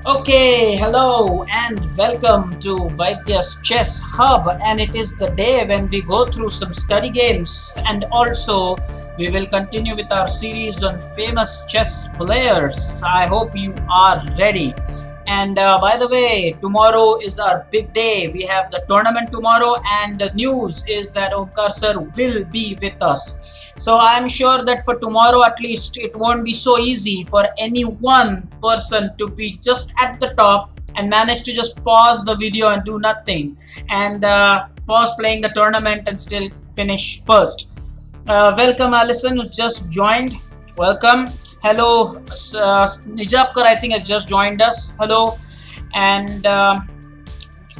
Okay, hello and welcome to Vaidya's Chess Hub, and it is the day when we go through some study games, and also we will continue with our series on famous chess players. I hope you are ready. And by the way, tomorrow is our big day. We have the tournament tomorrow, and the news is that Omkar sir will be with us. So I'm sure that for tomorrow at least it won't be so easy for any one person to be just at the top and manage to just pause the video and do nothing and pause playing the tournament and still finish first. Welcome Alison who's just joined. Welcome. Hello, Nijapkar I think has just joined us. Hello. And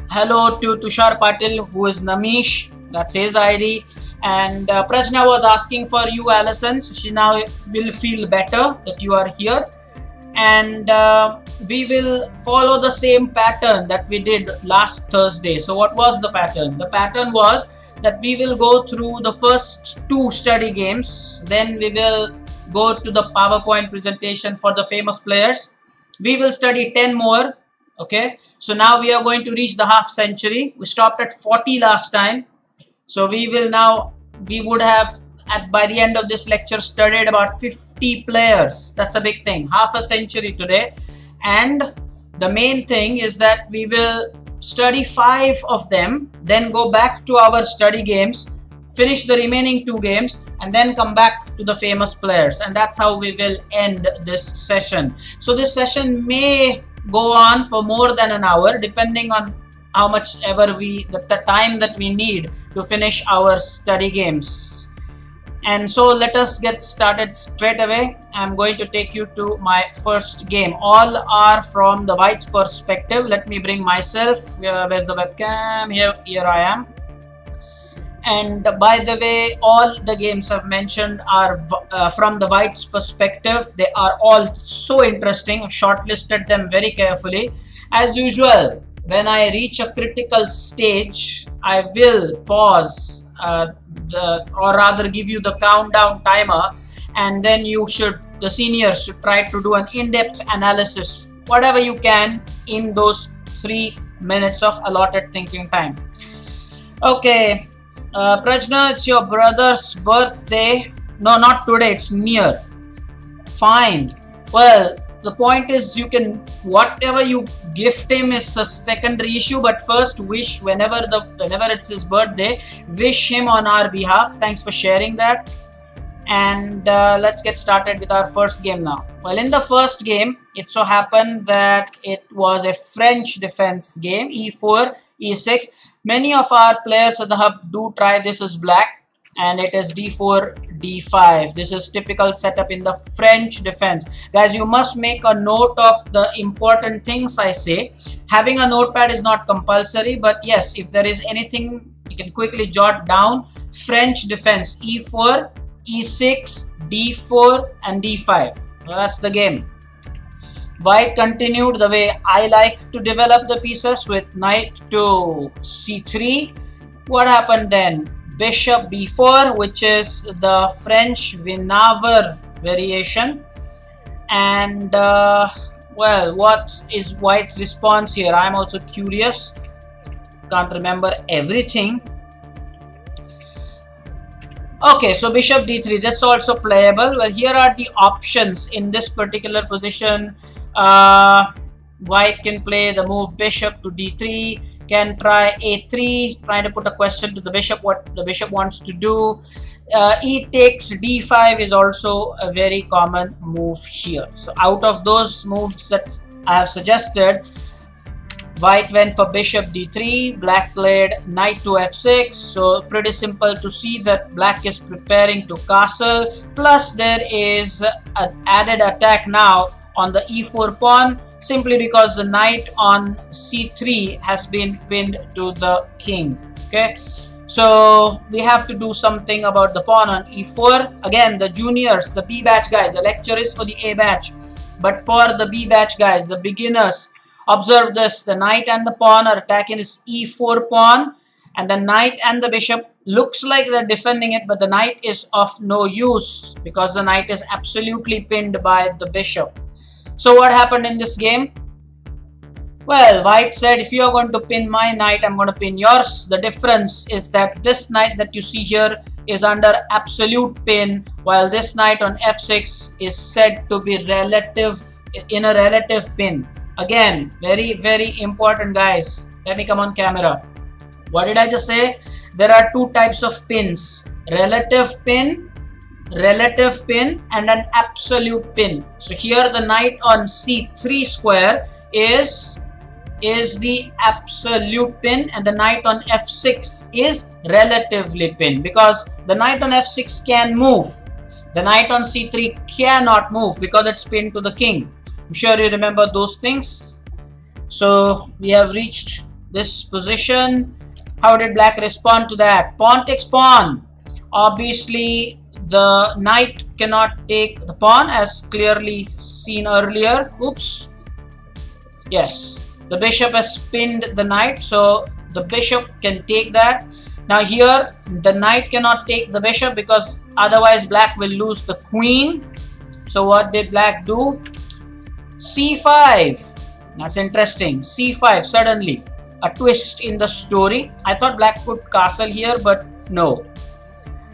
hello to Tushar Patil who is Namish. That's his ID. And Prajna was asking for you, Alison. So she now will feel better that you are here. And we will follow the same pattern that we did last Thursday. So what was the pattern? The pattern was that we will go through the first two study games. Then we will go to the PowerPoint presentation for the famous players. We will study 10 more. Okay. So now we are going to reach the half century. We stopped at 40 last time. So we would have by the end of this lecture studied about 50 players. That's a big thing. Half a century today. And the main thing is that we will study 5 of them, then go back to our study games, finish the remaining 2 games, and then come back to the famous players. And that's how we will end this session. So this session may go on for more than an hour depending on how much ever the time that we need to finish our study games. And so let us get started straight away. I'm going to take you to my first game. All are from the white's perspective. Let me bring myself. Where's the webcam? Here I am. And by the way, all the games I've mentioned are from the white's perspective. They are all so interesting. I've shortlisted them very carefully. As usual, when I reach a critical stage, I will pause or rather give you the countdown timer, and then the seniors should try to do an in-depth analysis, whatever you can, in those 3 minutes of allotted thinking time. Okay, Prajna, it's your brother's birthday. No, not today, it's near. Fine. Well, the point is whatever you gift him is a secondary issue, but first wish whenever it's his birthday, wish him on our behalf. Thanks for sharing that. And let's get started with our first game now. Well, in the first game, it so happened that it was a French defense game, e4, e6. Many of our players at the hub do try this as black, and it is d4, d5. This is typical setup in the French defense. Guys, you must make a note of the important things I say. Having a notepad is not compulsory, but yes, if there is anything you can quickly jot down. French defense, e4, e6, d4 and d5. Well, that's the game. White continued the way I like to develop the pieces, with knight to c3. What happened then? Bishop b4, which is the French Vinaver variation. And well, what is White's response here? I'm also curious. Can't remember everything. Okay, so bishop d3, that's also playable. Well, here are the options in this particular position. White can play the move bishop to d3, can try a3, trying to put a question to the bishop, what the bishop wants to do. E takes d5 is also a very common move here. So out of those moves that I have suggested, White went for bishop d3, black played knight to f6. So pretty simple to see that black is preparing to castle. Plus there is an added attack now on the e4 pawn, simply because the knight on c3 has been pinned to the king. Okay, so we have to do something about the pawn on e4. Again, the juniors, the B batch guys, the lecture is for the A batch, but for the B batch guys, the beginners, observe this. The knight and the pawn are attacking his e4 pawn, and the knight and the bishop looks like they're defending it, but the knight is of no use because the knight is absolutely pinned by the bishop. So what happened in this game? Well, white said, if you are going to pin my knight, I'm going to pin yours. The difference is that this knight that you see here is under absolute pin, while this knight on f6 is said to be relative, in a relative pin. Again, very, very important, guys. Let me come on camera. What did I just say? There are two types of pins: relative pin, and an absolute pin. So here the knight on c3 square is the absolute pin, and the knight on f6 is relatively pin, because the knight on f6 can move. The knight on c3 cannot move because it's pinned to the king. I'm sure you remember those things. So we have reached this position. How did black respond to that? Pawn takes pawn. Obviously the knight cannot take the pawn, as clearly seen earlier. Oops. Yes, the bishop has pinned the knight, so the bishop can take that. Now here the knight cannot take the bishop because otherwise black will lose the queen. So what did black do? c5. That's interesting. c5, suddenly a twist in the story. I thought black could castle here, but no.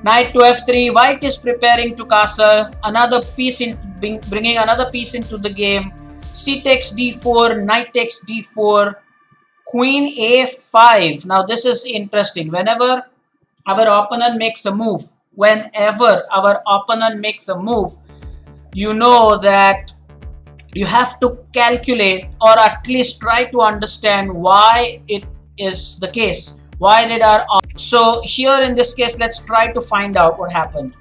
Knight to f3. White is preparing to castle. Another piece in, bringing another piece into the game. C takes d4, knight takes d4, queen a5. Now this is interesting. Whenever our opponent makes a move, you know that you have to calculate, or at least try to understand why it is the case. Why did our... So here in this case, let's try to find out what happened.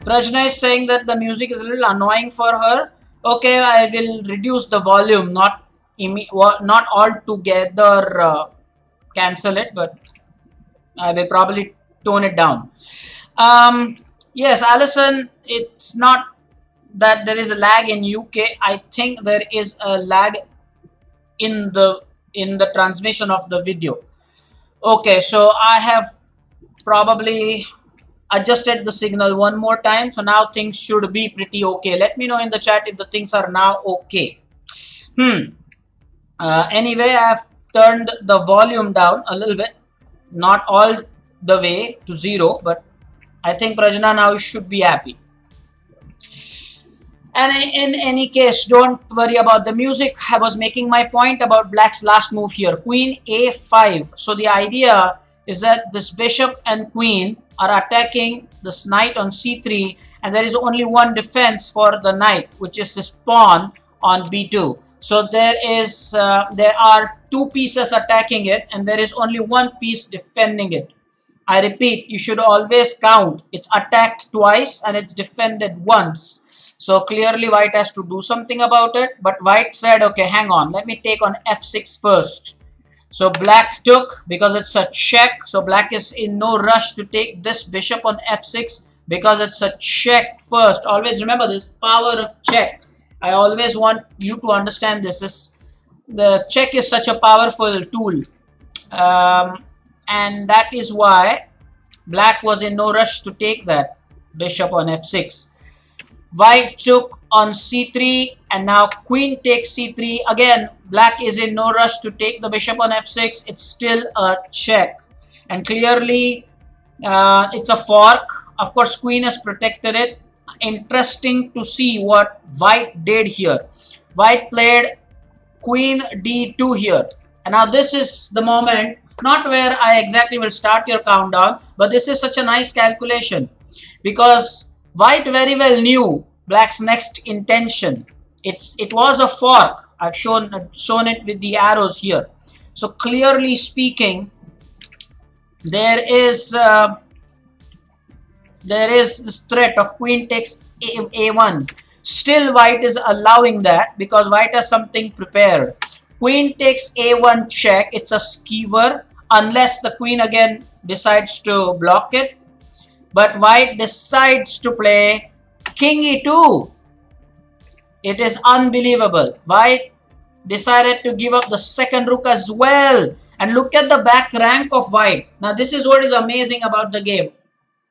Prajna is saying that the music is a little annoying for her. Okay, I will reduce the volume, not altogether cancel it, but I will probably tone it down. Yes, Alison, it's not that there is a lag in UK. I think there is a lag in the transmission of the video. Okay, so I have probably adjusted the signal one more time, so now things should be pretty okay. Let me know in the chat if the things are now okay. Anyway, I have turned the volume down a little bit, not all the way to 0, but I think Prajna now should be happy. And in any case, don't worry about the music. I was making my point about black's last move here, queen a5. So the idea is that this bishop and queen are attacking this knight on c3, and there is only one defense for the knight, which is this pawn on b2. So there are two pieces attacking it, and there is only one piece defending it. I repeat, you should always count. It's attacked twice and it's defended once. So clearly white has to do something about it. But white said, okay, hang on, let me take on f6 first. So black took because it's a check. So black is in no rush to take this bishop on f6 because it's a check first. Always remember this power of check. I always want you to understand this. The check is such a powerful tool. And that is why black was in no rush to take that bishop on f6. White took on c3, and now queen takes c3. Again, black is in no rush to take the bishop on f6. It's still a check, and clearly it's a fork. Of course, queen has protected it. Interesting to see what white did here. White played queen d2 here, and now this is the moment, not where I exactly will start your countdown, but this is such a nice calculation because white very well knew black's next intention. It was a fork. I've shown it with the arrows here. So clearly speaking, there is this threat of queen takes a1. Still white is allowing that because white has something prepared. Queen takes a1 check. It's a skewer unless the queen again decides to block it. But white decides to play king e2. It is unbelievable. White decided to give up the second rook as well. And look at the back rank of white. Now this is what is amazing about the game.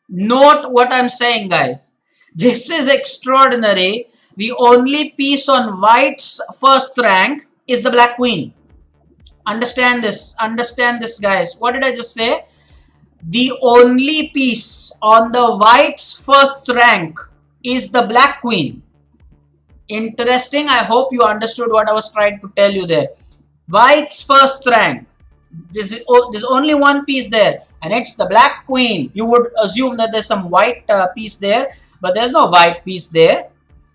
Note what I'm saying, guys. This is extraordinary. The only piece on white's first rank is the black queen. Understand this. Understand this, guys. What did I just say? The only piece on the white's first rank is the black queen. Interesting. I hope you understood what I was trying to tell you there. White's first rank. There's only one piece there, and it's the black queen. You would assume that there's some white piece there, but there's no white piece there.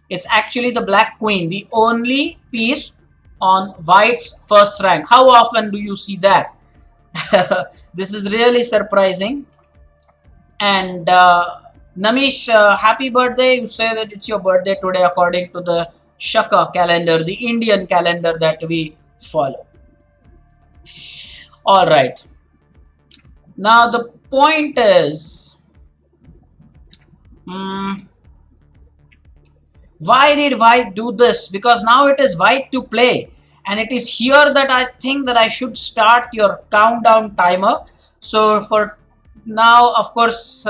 It's actually the black queen, the only piece on white's first rank. How often do you see that? This is really surprising. And Namish, happy birthday. You say that it's your birthday today according to the Shaka calendar, the Indian calendar that we follow. All right. Now the point is, why did white do this? Because now it is white to play, and it is here that I think that I should start your countdown timer. So for now, of course,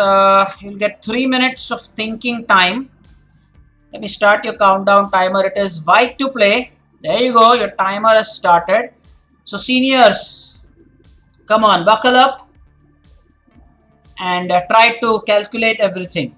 you'll get 3 minutes of thinking time. Let me start your countdown timer. It is white to play. There you go. Your timer has started. So seniors, come on, buckle up and try to calculate everything.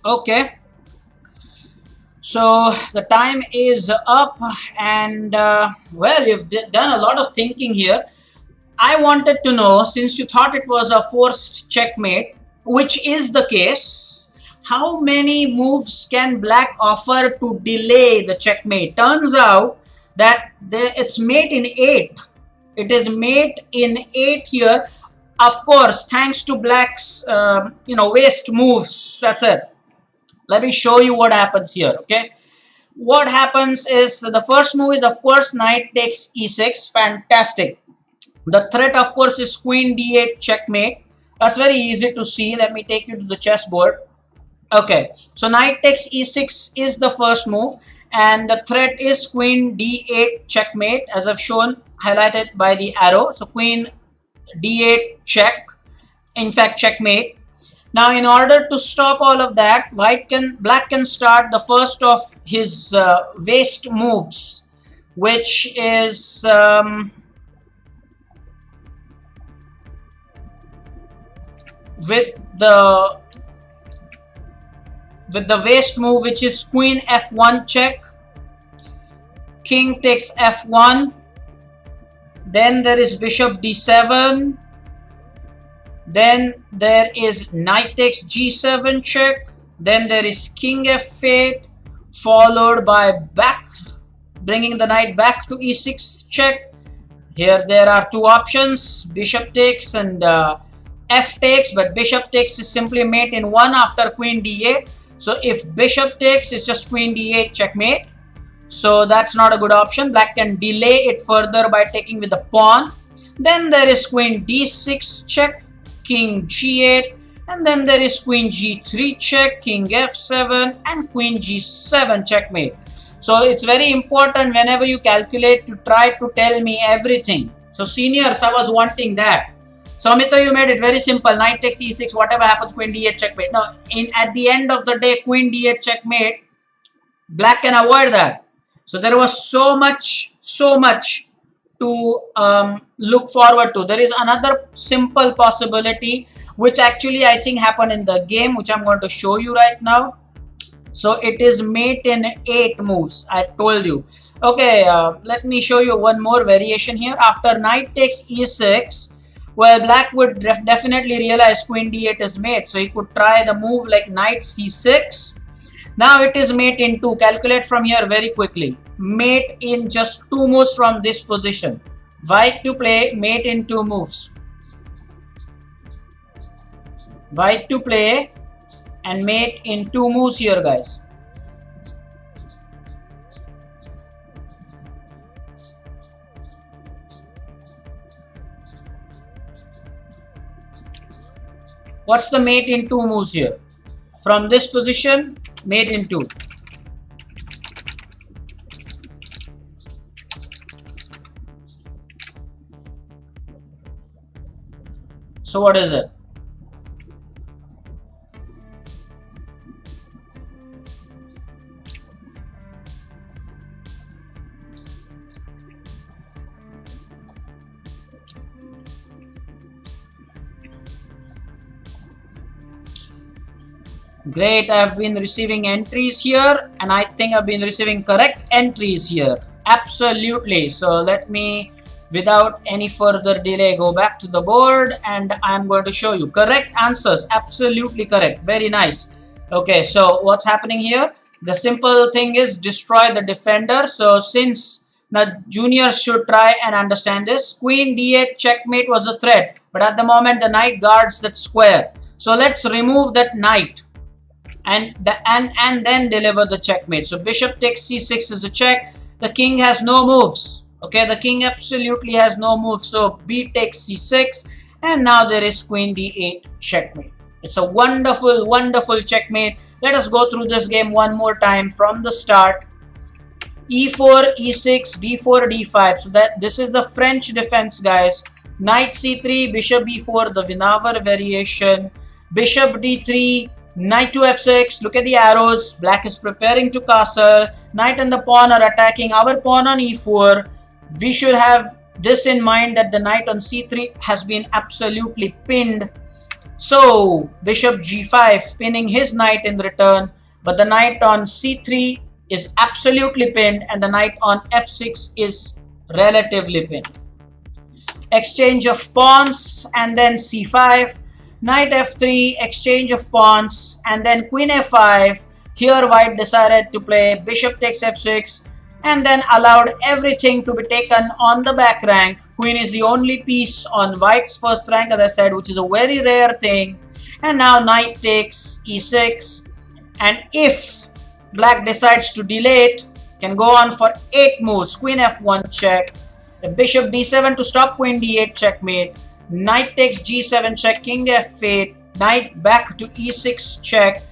Okay, so the time is up, and well, you've done a lot of thinking here. I wanted to know, since you thought it was a forced checkmate, which is the case, how many moves can black offer to delay the checkmate? Turns out that it's mate in 8. It is mate in 8 here. Of course, thanks to black's waste moves. That's it. Let me show you what happens here. Okay, what happens is the first move is, of course, knight takes e6. Fantastic. The threat, of course, is queen d8 checkmate. That's very easy to see. Let me take you to the chessboard. Okay, so knight takes e6 is the first move, and the threat is queen d8 checkmate, as I've shown, highlighted by the arrow. So queen d8 check, in fact checkmate. Now, in order to stop all of that, black can start the first of his waste moves, which is with the waste move, which is queen f1 check, king takes f1, then there is bishop d7, then there is knight takes g7 check, then there is king f8, followed by bringing the knight back to e6 check. Here there are two options, bishop takes and f takes, but bishop takes is simply mate in 1 after queen d8. So if bishop takes, it's just queen d8 checkmate. So that's not a good option. Black can delay it further by taking with the pawn. Then there is queen d6 check, king g8, and then there is queen g3 check, king f7, and queen g7 checkmate. So it's very important whenever you calculate to try to tell me everything. So seniors, I was wanting that. So Mitra, you made it very simple. Knight takes e6, whatever happens, queen d8 checkmate. Now, at the end of the day, queen d8 checkmate, black can avoid that. So there was so much to look forward to. There is another simple possibility, which actually I think happened in the game, which I'm going to show you right now. So it is mate in 8 moves, I told you. Okay, let me show you one more variation here. After knight takes e6, well, black would definitely realize queen d8 is mate. So he could try the move like knight c6. Now it is mate in 2. Calculate from here very quickly. Mate in just 2 moves from this position. White to play mate in 2 moves. White to play and mate in 2 moves here, guys. What's the mate in 2 moves here? From this position, mate in 2. So what is it? Great, I've been receiving entries here, and I think I've been receiving correct entries here. Absolutely. So let me, without any further delay, go back to the board and I'm going to show you correct answers. Absolutely correct. Very nice. Okay, so what's happening here? The simple thing is destroy the defender. So since the juniors should try and understand this, queen d8 checkmate was a threat, but at the moment the knight guards that square. So let's remove that knight and then deliver the checkmate. So bishop takes c6 is a check. The king has no moves. Okay, the king absolutely has no moves. So b takes c6, and now there is queen d8 checkmate. It's a wonderful, wonderful checkmate. Let us go through this game one more time from the start. e4, e6, d4, d5. So that this is the French defense, guys. Knight c3, bishop b4, the Vinaver variation. Bishop d3, knight to f6. Look at the arrows. Black is preparing to castle. Knight and the pawn are attacking our pawn on e4. We should have this in mind, that the knight on c3 has been absolutely pinned. So bishop g5 pinning his knight in return, but the knight on c3 is absolutely pinned and the knight on f6 is relatively pinned. exchange of pawns, and then c5, knight f3, exchange of pawns, and then queen a5. Here white decided to play bishop takes f6 and then allowed everything to be taken on the back rank. Queen is the only piece on white's first rank, as I said, which is a very rare thing. And now knight takes e6, and if black decides to delay it, can go on for 8 moves. Queen f1 check, the bishop d7 to stop queen d8 checkmate, knight takes g7 check, king f8, knight back to e6 check.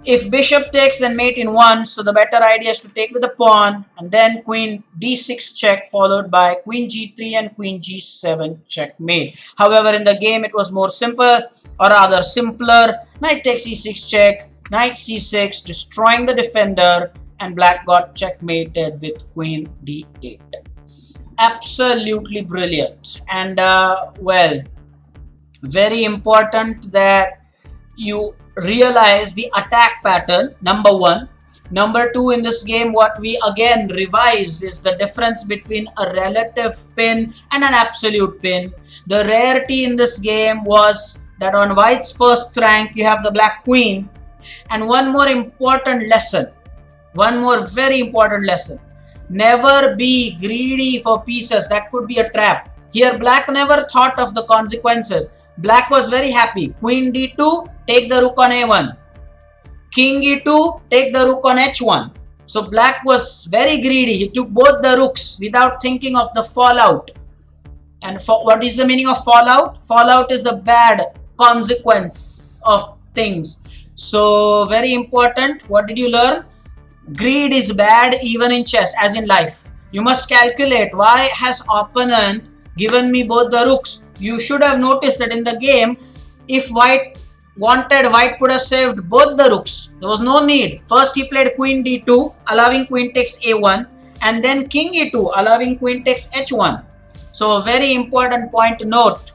If bishop takes, then mate in 1, so the better idea is to take with the pawn, and then queen d6 check followed by queen g3 and queen g7 checkmate. However, in the game it was more simple, or rather simpler. Knight takes e6 check, knight c6, destroying the defender, and black got checkmated with queen d8. Absolutely brilliant. And well, very important that you realize the attack pattern, number 1. Number 2, in this game what we again revise is the difference between a relative pin and an absolute pin. The rarity in this game was that on white's first rank you have the black queen. And one more important lesson, one more very important lesson: never be greedy for pieces. That could be a trap. Here black never thought of the consequences. Black was very happy. Queen d2, take the rook on a1. King e2, take the rook on h1. So black was very greedy. He took both the rooks without thinking of the fallout. And what is the meaning of fallout? Fallout is a bad consequence of things. So very important. What did you learn? Greed is bad even in chess, as in life. You must calculate, why has opponent given me both the rooks? You should have noticed that in the game, if white wanted, white could have saved both the rooks. There was no need. First he played queen d2, allowing queen takes a1, and then king e2, allowing queen takes h1. So a very important point to note: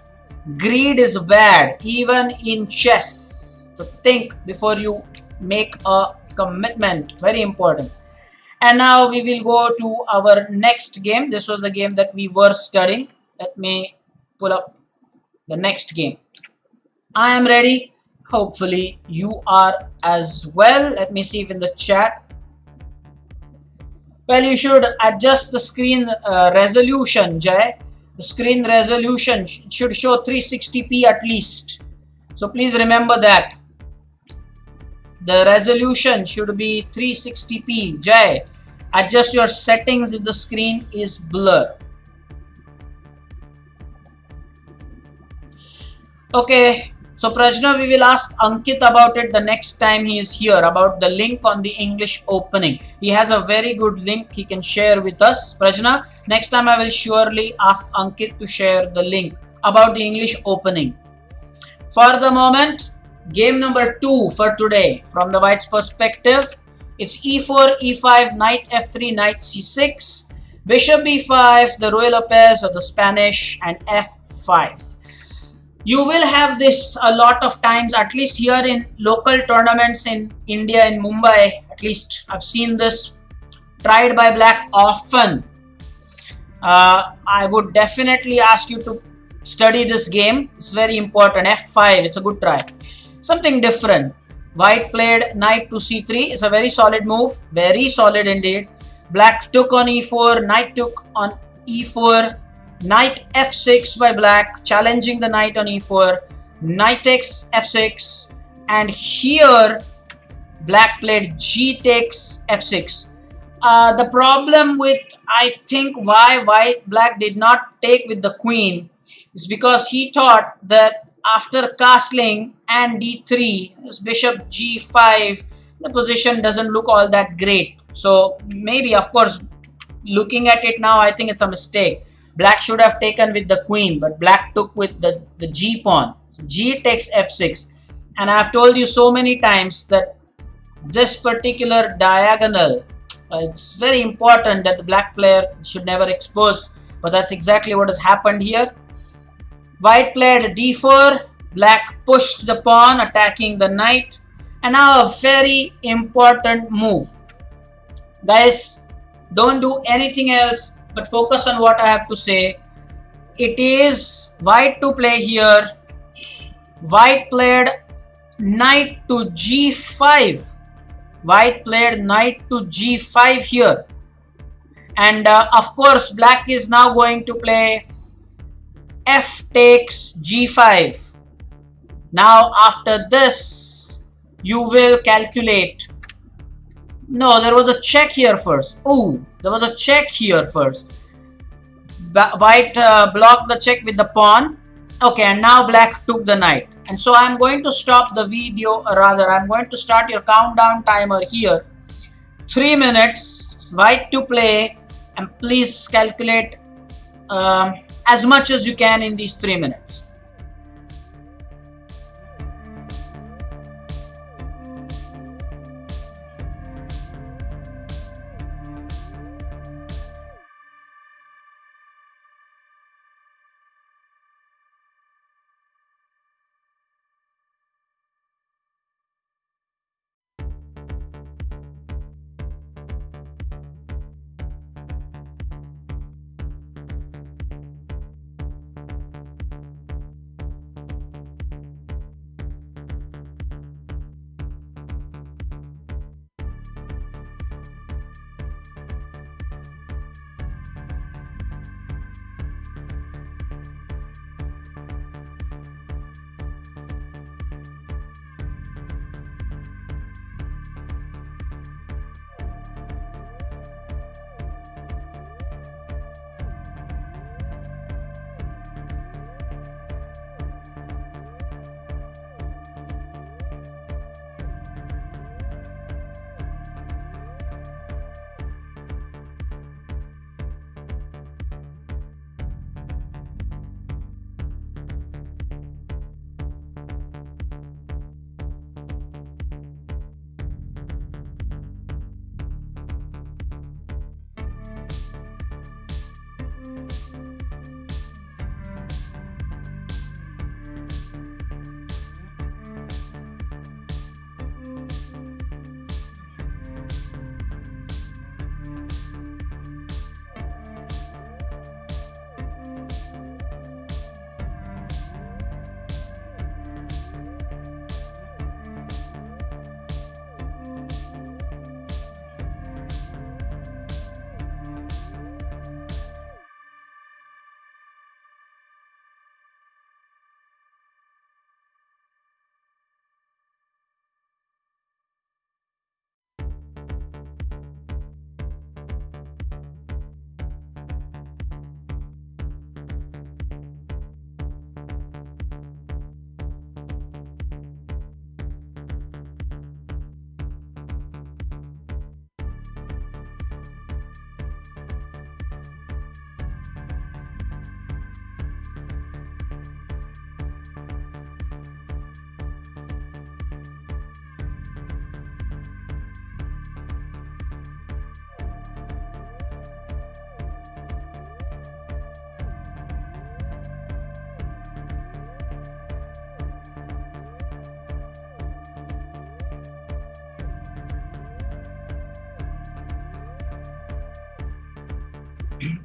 greed is bad even in chess. So think before you make a commitment. Very important. And now we will go to our next game. This was the game that we were studying. Let me pull up the next game. I am ready. Hopefully you are as well. Let me see if in the chat. Well, you should adjust the screen resolution, Jay. The screen resolution should show 360p at least. So please remember that. The resolution should be 360p. Jay, adjust your settings if the screen is blurred. Okay, so Prajna, we will ask Ankit about it the next time he is here, about the link on the English opening. He has a very good link he can share with us. Prajna, next time I will surely ask Ankit to share the link about the English opening. For the moment, game number 2 for today, from the white's perspective, it's e4, e5, knight f3, knight c6, bishop b5, the Ruy Lopez or the Spanish, and f5. You will have this a lot of times, at least here in local tournaments in India, in Mumbai. At least I've seen this tried by black often. I would definitely ask you to study this game. It's very important. f5, it's a good try. Something different. White played knight to c3. It's a very solid move. Very solid indeed. Black took on e4. Knight took on e4. Knight f6 by black, challenging the knight on e4. Knight takes f6, and here black played g takes f6. The problem with, I think, why black did not take with the queen is because he thought that after castling and d3, bishop g5, the position doesn't look all that great. So maybe, of course, looking at it now, I think it's a mistake. Black should have taken with the queen, but black took with the g pawn. So g takes f6. And I've told you so many times that this particular diagonal, it's very important that the black player should never expose. But that's exactly what has happened here. White played d4. Black pushed the pawn, attacking the knight. And now a very important move. Guys, don't do anything else, but focus on what I have to say. It is white to play here. White played knight to g5. White played knight to g5 here. And of course, black is now going to play f takes g5. Now after this, you will calculate. No, there was a check here first. Oh, there was a check here first. White blocked the check with the pawn. Okay, and now black took the knight. And so I'm going to stop the video, or rather I'm going to start your countdown timer here. 3 minutes, white to play, and please calculate as much as you can in these 3 minutes.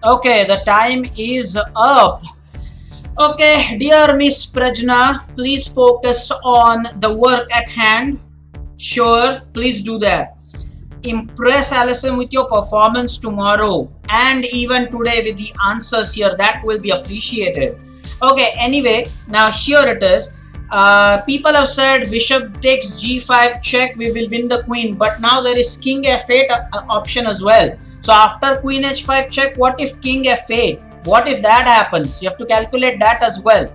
Okay, the time is up. Okay, dear Miss Prajna, please focus on the work at hand. Sure, please do that. Impress Alison with your performance tomorrow and even today with the answers here. That will be appreciated. Okay, anyway, now here it is. People have said bishop takes g5 check, we will win the queen, but now there is king f8 option as well. So after queen h5 check, what if king f8? What if that happens? You have to calculate that as well.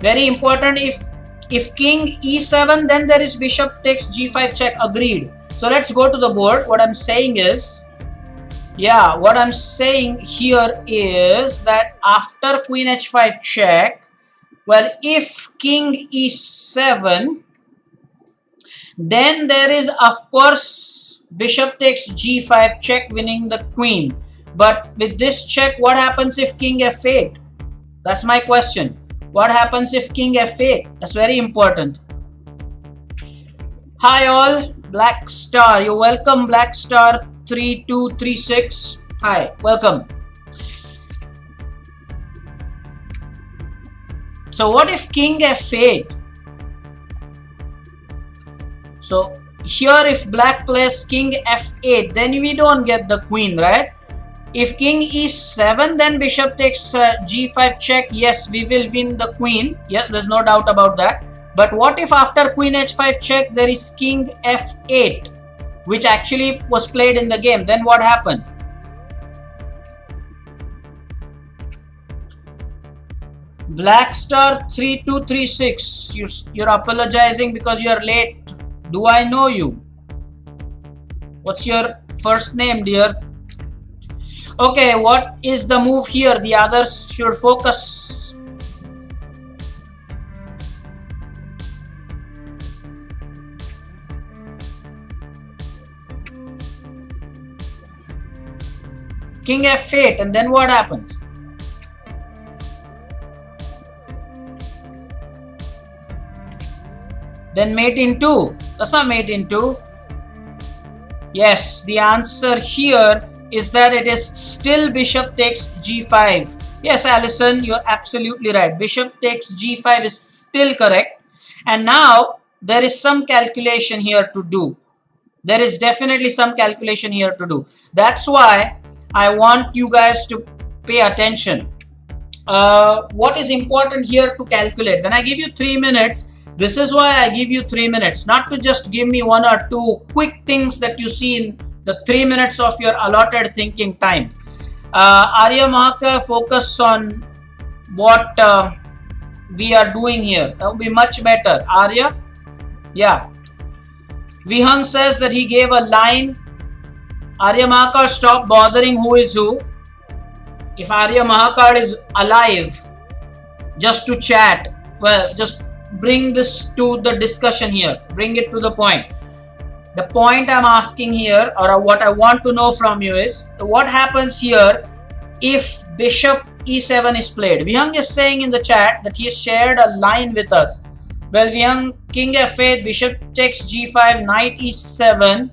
Very important. If king e7, then there is bishop takes g5 check. Agreed. So let's go to the board. What I'm saying is, yeah, what I'm saying here is that after queen h5 check, well, if king e7, then there is of course bishop takes g5 check, winning the queen. But with this check, what happens if king f8? That's my question. What happens if king f8? That's very important. Hi all, Black Star. You're welcome, Black Star 3236. Hi, welcome. So what if king f8? So here if black plays king f8, then we don't get the queen, right? If king e7, then bishop takes g5 check. Yes, we will win the queen. Yeah, there's no doubt about that. But what if after queen h5 check there is king f8, which actually was played in the game? Then what happened? Black star 3236. You're apologizing because you're late. Do I know you? What's your first name, dear? Okay, what is the move here? The others should focus. King f8, and then what happens? Then mate in 2. That's not mate in 2. Yes, the answer here is that it is still bishop takes g5. Yes, Alison, you're absolutely right. Bishop takes g5 is still correct. And now there is some calculation here to do. There is definitely some calculation here to do. That's why I want you guys to pay attention. What is important here to calculate? When I give you 3 minutes, this is why I give you 3 minutes, not to just give me 1 or 2 quick things that you see in the 3 minutes of your allotted thinking time. Arya Mahakar, focus on what we are doing here. That would be much better. Arya? Yeah. Vihang says that he gave a line. Arya Mahakar, stop bothering who is who. If Arya Mahakar is alive just to chat, well, just bring this to the discussion here. Bring it to the point. The point I'm asking here, or what I want to know from you, is what happens here if bishop e7 is played. Vihang is saying in the chat that he has shared a line with us. Well, Vihang, king f8, bishop takes g5, knight e7,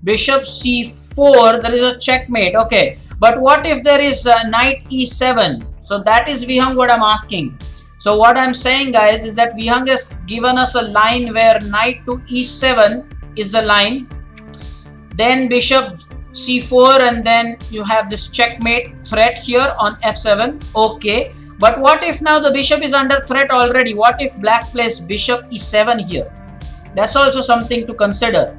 bishop c4, there is a checkmate. Okay, but what if there is knight e7? So that is, Vihang, what I'm asking. So what I'm saying, guys, is that Vihang has given us a line where knight to e7 is the line, then bishop c4, and then you have this checkmate threat here on f7. Okay, but what if now the bishop is under threat already? What if black plays bishop e7 here? That's also something to consider.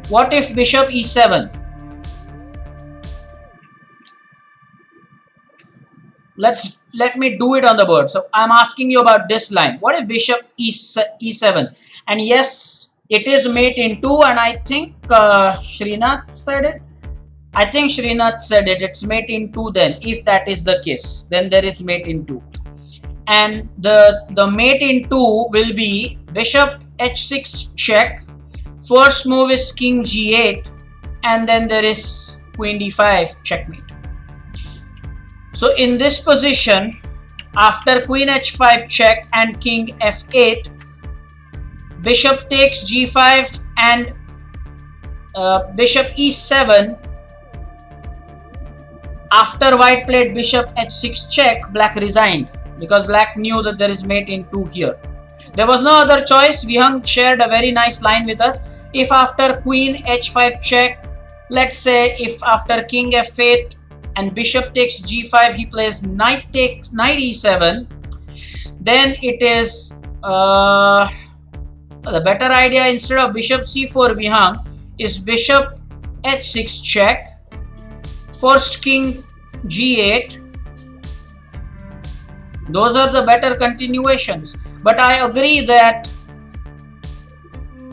What if bishop e7? Let me do it on the board. So I'm asking you about this line. What if bishop e7? And yes, it is mate in 2, and I think Srinath said it. I think Srinath said it. It's mate in 2 then. If that is the case, then there is mate in 2. And the mate in 2 will be bishop h6 check. First move is king g8, and then there is queen d5 checkmate. So in this position, after queen h5 check and king f8, bishop takes g5 and bishop e7. After white played bishop h6 check, black resigned because black knew that there is mate in 2 here. There was no other choice. Vihang shared a very nice line with us. If after queen h5 check, let's say if after king f8 and bishop takes g5, he plays knight e7, then it is the better idea, instead of bishop c4, Vihang, is bishop h6 check, first king g8. Those are the better continuations. But I agree that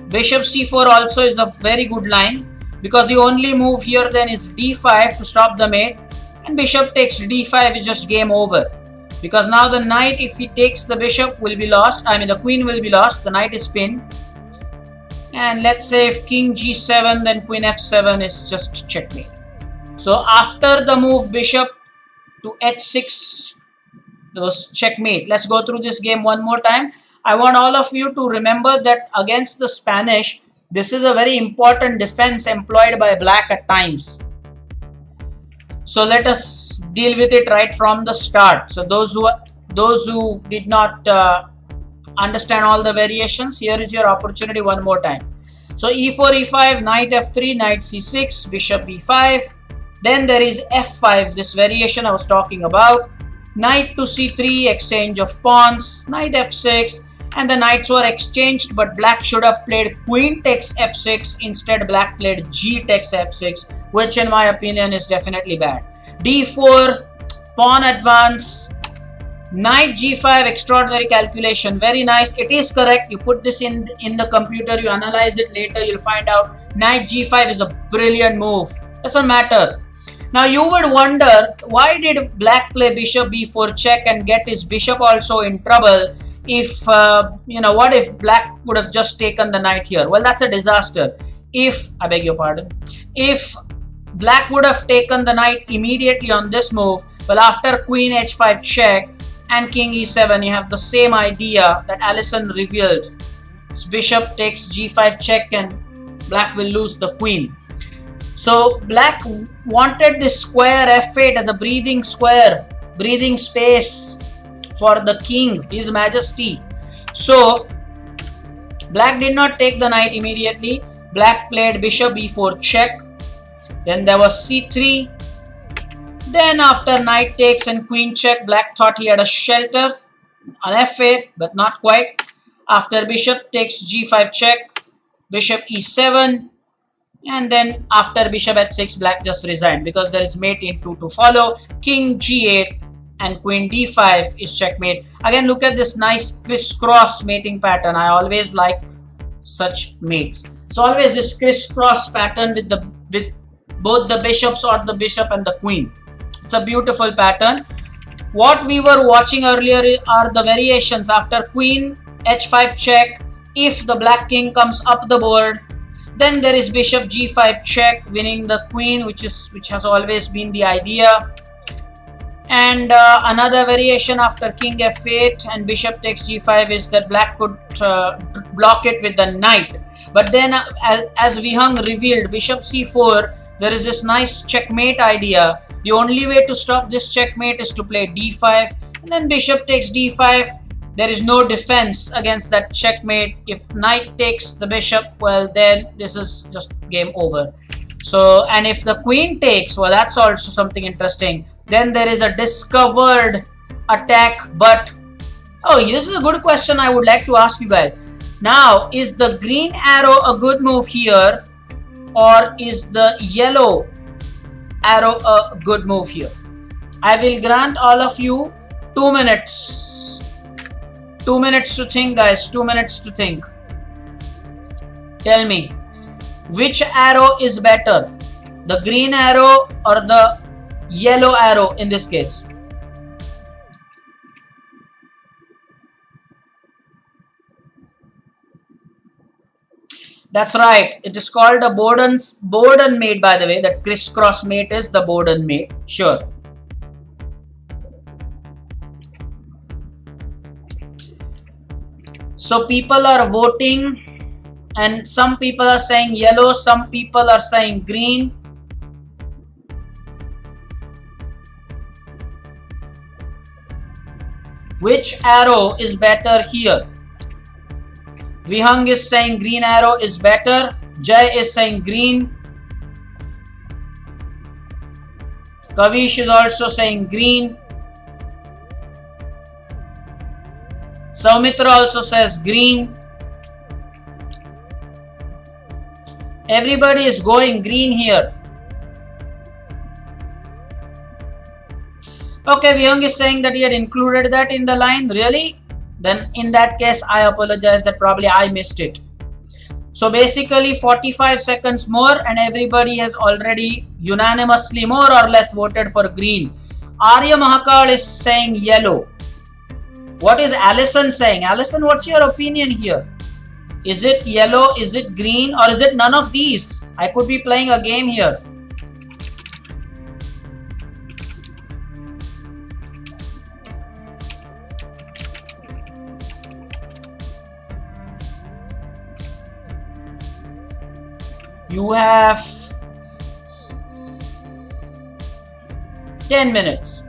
bishop c4 also is a very good line, because the only move here then is d5 to stop the mate, and bishop takes d5 is just game over, because now the knight, if he takes the bishop, will be lost. I mean the queen will be lost, the knight is pinned. And let's say if king g7, then queen f7 is just checkmate. So after the move bishop to h6, those checkmate. Let's go through this game one more time. I want all of you to remember that against the Spanish, this is a very important defense employed by black at times. So let us deal with it right from the start. So those who did not understand all the variations, here is your opportunity one more time. So e4, e5, knight f3, knight c6, bishop b5. Then there is f5, this variation I was talking about. Knight to c3, exchange of pawns, knight f6, and the knights were exchanged, but black should have played queen takes f6. Instead, black played g takes f6, which in my opinion is definitely bad. d4, pawn advance, knight g5, extraordinary calculation, very nice. It is correct. You put this in the computer, you analyze it later, you'll find out knight g5 is a brilliant move. Doesn't matter. Now you would wonder, why did black play bishop b4 check and get his bishop also in trouble? If what if black would have just taken the knight here? Well, that's a disaster. If I beg your pardon, if black would have taken the knight immediately on this move, well, after queen h5 check and king e7, you have the same idea that Allison revealed. This bishop takes g5 check and black will lose the queen. So black wanted this square f8 as a breathing square, breathing space for the king, his majesty. So black did not take the knight immediately. Black played bishop b4 check. Then there was c3. Then after knight takes and queen check, black thought he had a shelter on f8, but not quite. After bishop takes g5 check, bishop e7. And then after bishop h6, black just resigned because there is mate in 2 to follow. King g8 and queen d5 is checkmate. Again, look at this nice crisscross mating pattern. I always like such mates. So always this crisscross pattern with both the bishops or the bishop and the queen. It's a beautiful pattern. What we were watching earlier are the variations. After queen h5 check, if the black king comes up the board, then there is bishop g5 check, winning the queen, which has always been the idea. And another variation after king f8 and bishop takes g5 is that black could block it with the knight. But then as Vihang revealed, bishop c4, there is this nice checkmate idea. The only way to stop this checkmate is to play d5, and then bishop takes d5. There is no defense against that checkmate. If knight takes the bishop, well, then this is just game over. So, and if the queen takes, well, that's also something interesting. Then there is a discovered attack, but oh, this is a good question I would like to ask you guys. Now, is the green arrow a good move here, or is the yellow arrow a good move here? I will grant all of you 2 minutes. 2 minutes to think, guys. 2 minutes to think. Tell me, which arrow is better? The green arrow or the yellow arrow in this case? That's right. It is called a Borden mate, by the way. That crisscross mate is the Borden mate. Sure. So people are voting, and some people are saying yellow, some people are saying green. Which arrow is better here? Vihang is saying green arrow is better. Jay is saying green. Kavish is also saying green. Saumitra also says green. Everybody is going green here. Okay, Vihang is saying that he had included that in the line. Really? Then in that case, I apologize that probably I missed it. So basically 45 seconds more and everybody has already unanimously more or less voted for green. Arya Mahakal is saying yellow. What is Allison saying? Allison, what's your opinion here? Is it yellow? Is it green? Or is it none of these? I could be playing a game here. You have 10 minutes.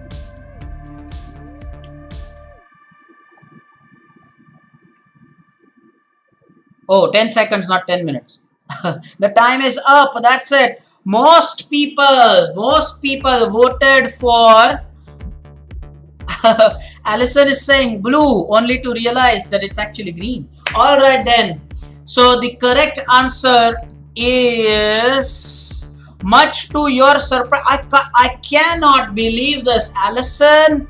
Oh, 10 seconds, not 10 minutes. The time is up. That's it. Most people voted for Alison is saying blue, only to realize that it's actually green. All right then. So the correct answer is, much to your surprise. I cannot believe this, Alison.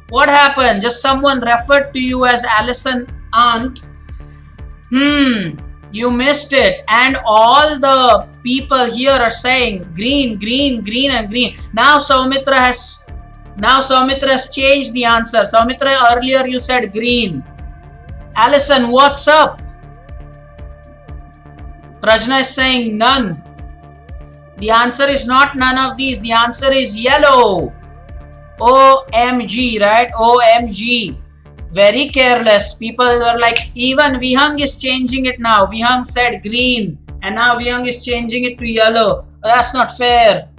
What happened? Just someone referred to you as Alison Aunt. You missed it. And all the people here are saying green, green, green and green. Now Soumitra has changed the answer. Soumitra, earlier you said green. Alison, what's up? Prajna is saying none. The answer is not none of these. The answer is yellow. OMG, right? OMG. Very careless. People were like, even Vihang is changing it now. Vihang said green and now Vihang is changing it to yellow. That's not fair.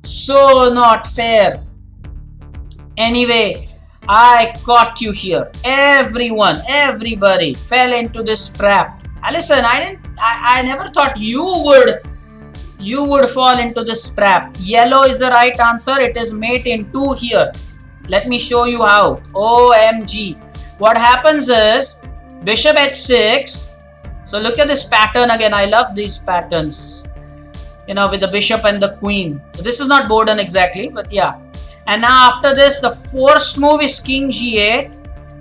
So not fair. Anyway, I caught you here. Everybody fell into this trap. Alison, I never thought you would fall into this trap. Yellow is the right answer. It is mate in 2 here. Let me show you how. OMG. What happens is bishop h6. So look at this pattern again. I love these patterns. With the bishop and the queen. So this is not Borden exactly, but yeah. And now after this, the forced move is king g8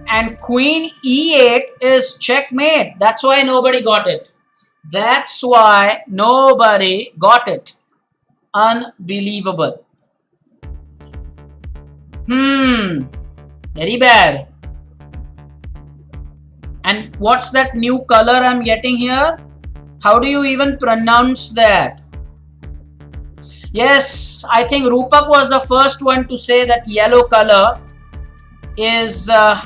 and queen e8 is checkmate. That's why nobody got it. Unbelievable. Very bad. And what's that new color I'm getting here? How do you even pronounce that? Yes, I think Rupak was the first one to say that yellow color is the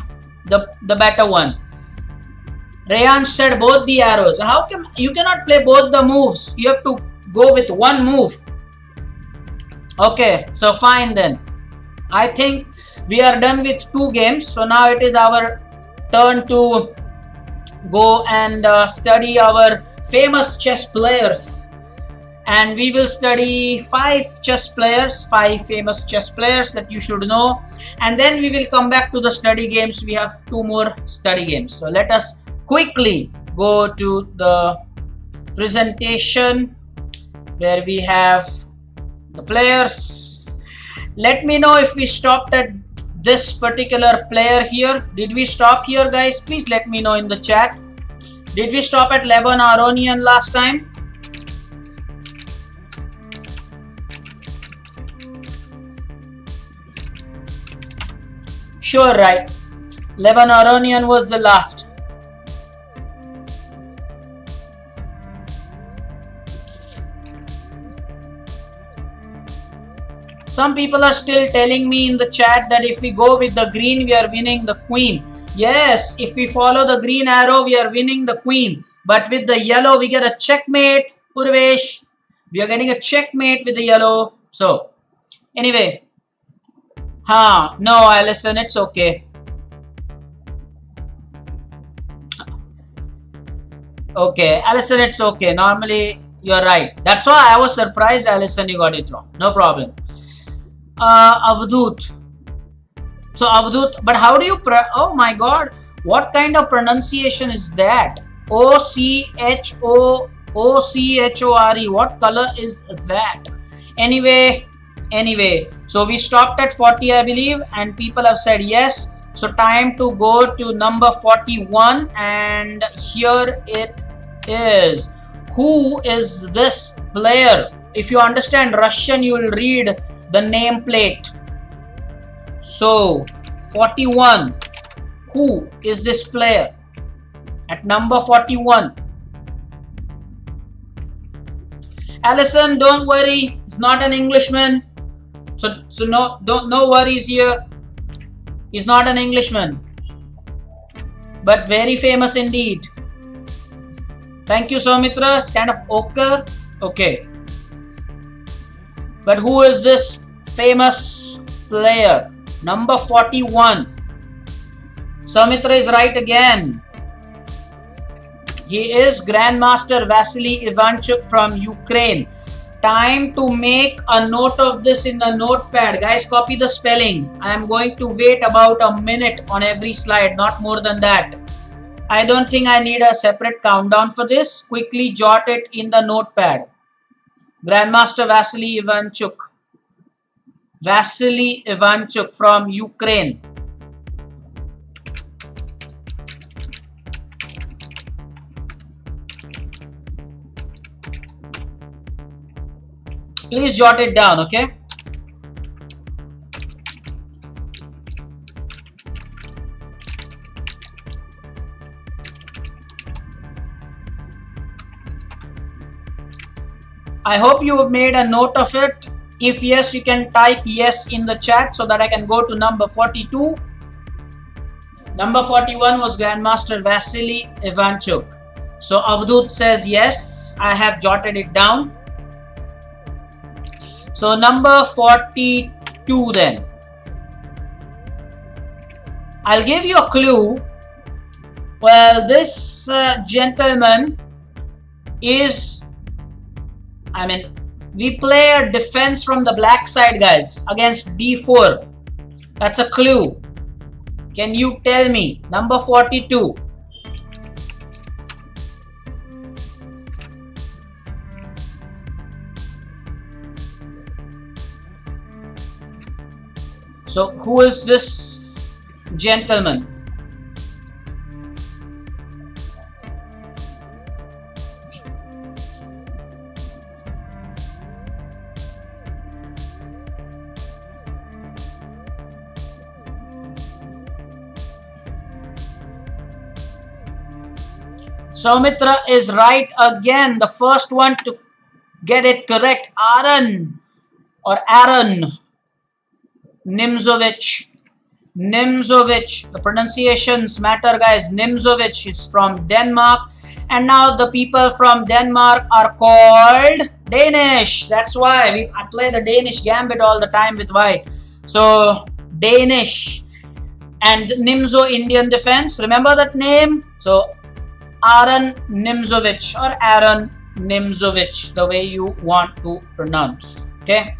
better one. Rayan said both the arrows. How come you cannot play both the moves? You have to go with one move. Okay, so fine then. I think we are done with 2 games. So now it is our turn to go and study our famous chess players. And we will study 5 famous chess players that you should know. And then we will come back to the study games. We have 2 more study games. So let us quickly go to the presentation where we have the players. Let me know if we stopped at this particular player here. Did we stop here, guys? Please let me know in the chat. Did we stop at Levon Aronian last time? Sure, right. Levon Aronian was the last. Some people are still telling me in the chat that if we go with the green, we are winning the queen. Yes, if we follow the green arrow, we are winning the queen. But with the yellow, we get a checkmate. Purvesh, we are getting a checkmate with the yellow. So, anyway. No, Alison, it's okay. Okay, Alison, it's okay. Normally, you're right. That's why I was surprised, Alison, you got it wrong. No problem. Avdut. So, Avdut, but how do you... Oh my God. What kind of pronunciation is that? O-C-H-O-R-E. What color is that? Anyway, so we stopped at 40, I believe, and people have said yes. So time to go to number 41, and here it is. Who is this player? If you understand Russian, you will read the nameplate. So 41. Who is this player? At number 41. Alison, don't worry. It's not an Englishman. So no worries here. He's not an Englishman, but very famous indeed. Thank you, Soumitra. It's kind of ochre. Okay. But who is this famous player. Number 41. Soumitra is right again. He is Grandmaster Vasily Ivanchuk from Ukraine. Time to make a note of this in the notepad. Guys, copy the spelling. I am going to wait about a minute on every slide, not more than that. I don't think I need a separate countdown for this. Quickly jot it in the notepad. Grandmaster Vasily Ivanchuk. Vasily Ivanchuk from Ukraine. Please jot it down, okay? I hope you have made a note of it. If yes, you can type yes in the chat so that I can go to number 42. Number 41 was Grandmaster Vasily Ivanchuk. So Avdut says yes, I have jotted it down. So number 42 then. I'll give you a clue. Well, this gentleman is, we play a defense from the black side, guys, against d4. That's a clue. Can you tell me? Number 42. So, who is this gentleman? Soumitra is right again. The first one to get it correct. Aaron Nimzovich. The pronunciations matter, guys. Nimzovich is from Denmark. And now the people from Denmark are called Danish. That's why I play the Danish gambit all the time with white. So Danish and Nimzo Indian defense. Remember that name? So Aaron Nimzovich or Aaron Nimzovich, the way you want to pronounce. Okay.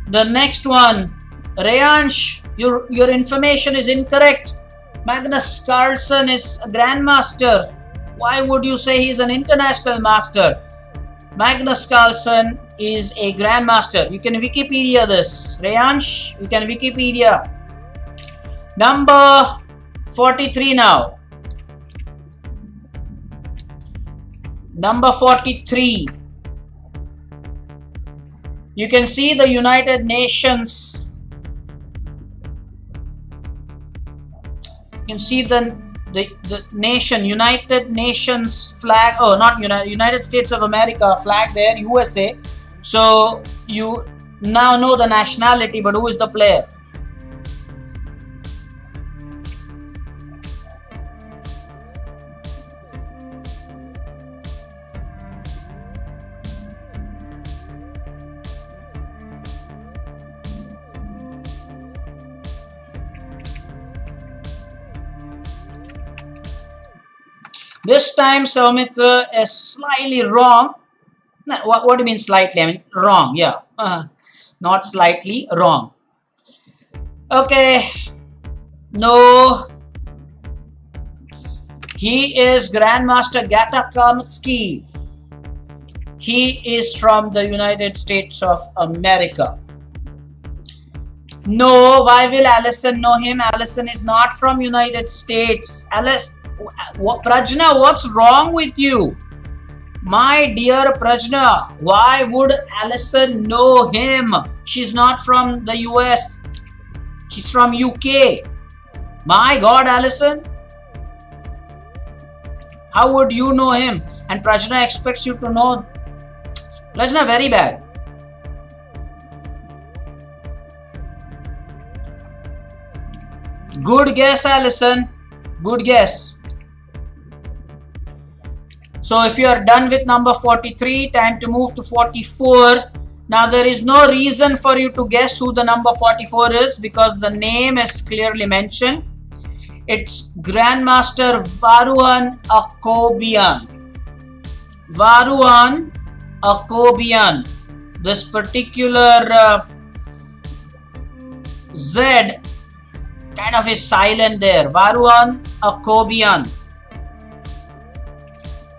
The next one, Rayansh, your information is incorrect. Magnus Carlsen is a grandmaster. Why would you say he's an international master? Magnus Carlsen is a grandmaster. You can Wikipedia this. Rayansh, you can Wikipedia. Number 43 now. Number 43. You can see the United Nations. You can see the nation, United Nations flag. Oh, not United States of America flag there, USA. So you now know the nationality, but who is the player? This time Soumitra is slightly wrong. What do you mean slightly? I mean wrong, yeah. Not slightly, wrong. Okay. No. He is Grandmaster Gata Kamsky. He is from the United States of America. No, why will Allison know him? Allison is not from United States. Prajna, what's wrong with you? My dear Prajna, why would Allison know him? She's not from the US. She's from UK. My God, Allison. How would you know him? And Prajna expects you to know. Prajna, very bad. Good guess, Allison. Good guess. So if you are done with number 43, time to move to 44. Now there is no reason for you to guess who the number 44 is because the name is clearly mentioned. It's Grandmaster Varuhan Akobian. Varuhan Akobian. This particular Z kind of is silent there. Varuhan Akobian.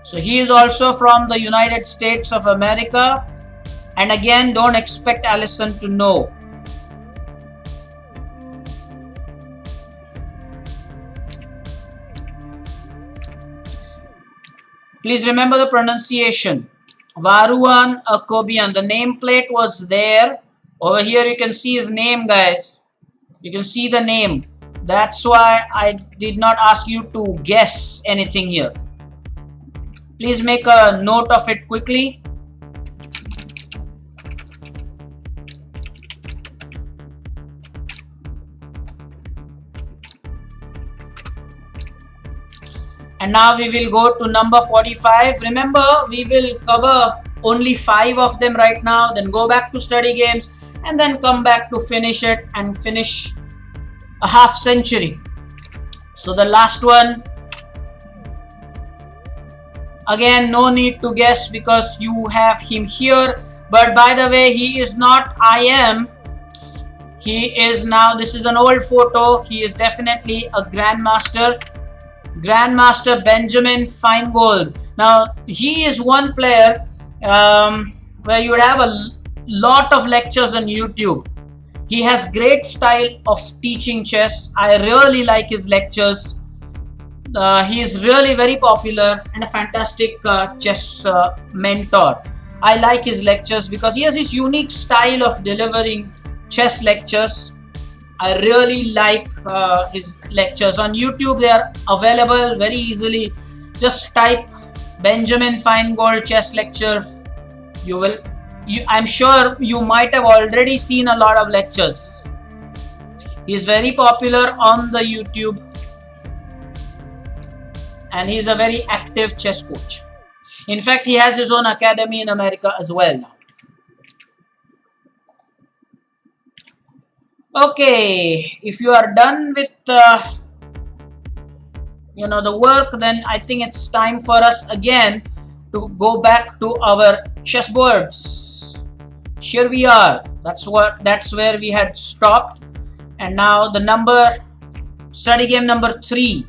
So he is also from the United States of America. And again, don't expect Allison to know. Please remember the pronunciation. Varuhan Akobian. The nameplate was there. Over here you can see his name, guys. You can see the name. That's why I did not ask you to guess anything here. Please make a note of it quickly. And now we will go to number 45. Remember, we will cover only 5 of them right now, then go back to study games, and then come back to finish it and finish a half century. So the last one, again, no need to guess because you have him here. But by the way, he is not IM. He is now, this is an old photo. He is definitely a Grandmaster. Grandmaster Benjamin Feingold. Now, he is one player where you would have a lot of lectures on YouTube. He has great style of teaching chess. I really like his lectures. He is really very popular and a fantastic chess mentor. I like his lectures because he has his unique style of delivering chess lectures. I really like his lectures. On YouTube they are available very easily. Just type Benjamin Feingold chess lectures. I'm sure you might have already seen a lot of lectures. He is very popular on the YouTube and he is a very active chess coach. In fact, he has his own academy in America as well now. Okay, if you are done with the work, then I think it's time for us again to go back to our chessboards. Here we are. That's where we had stopped, and now the study game number 3.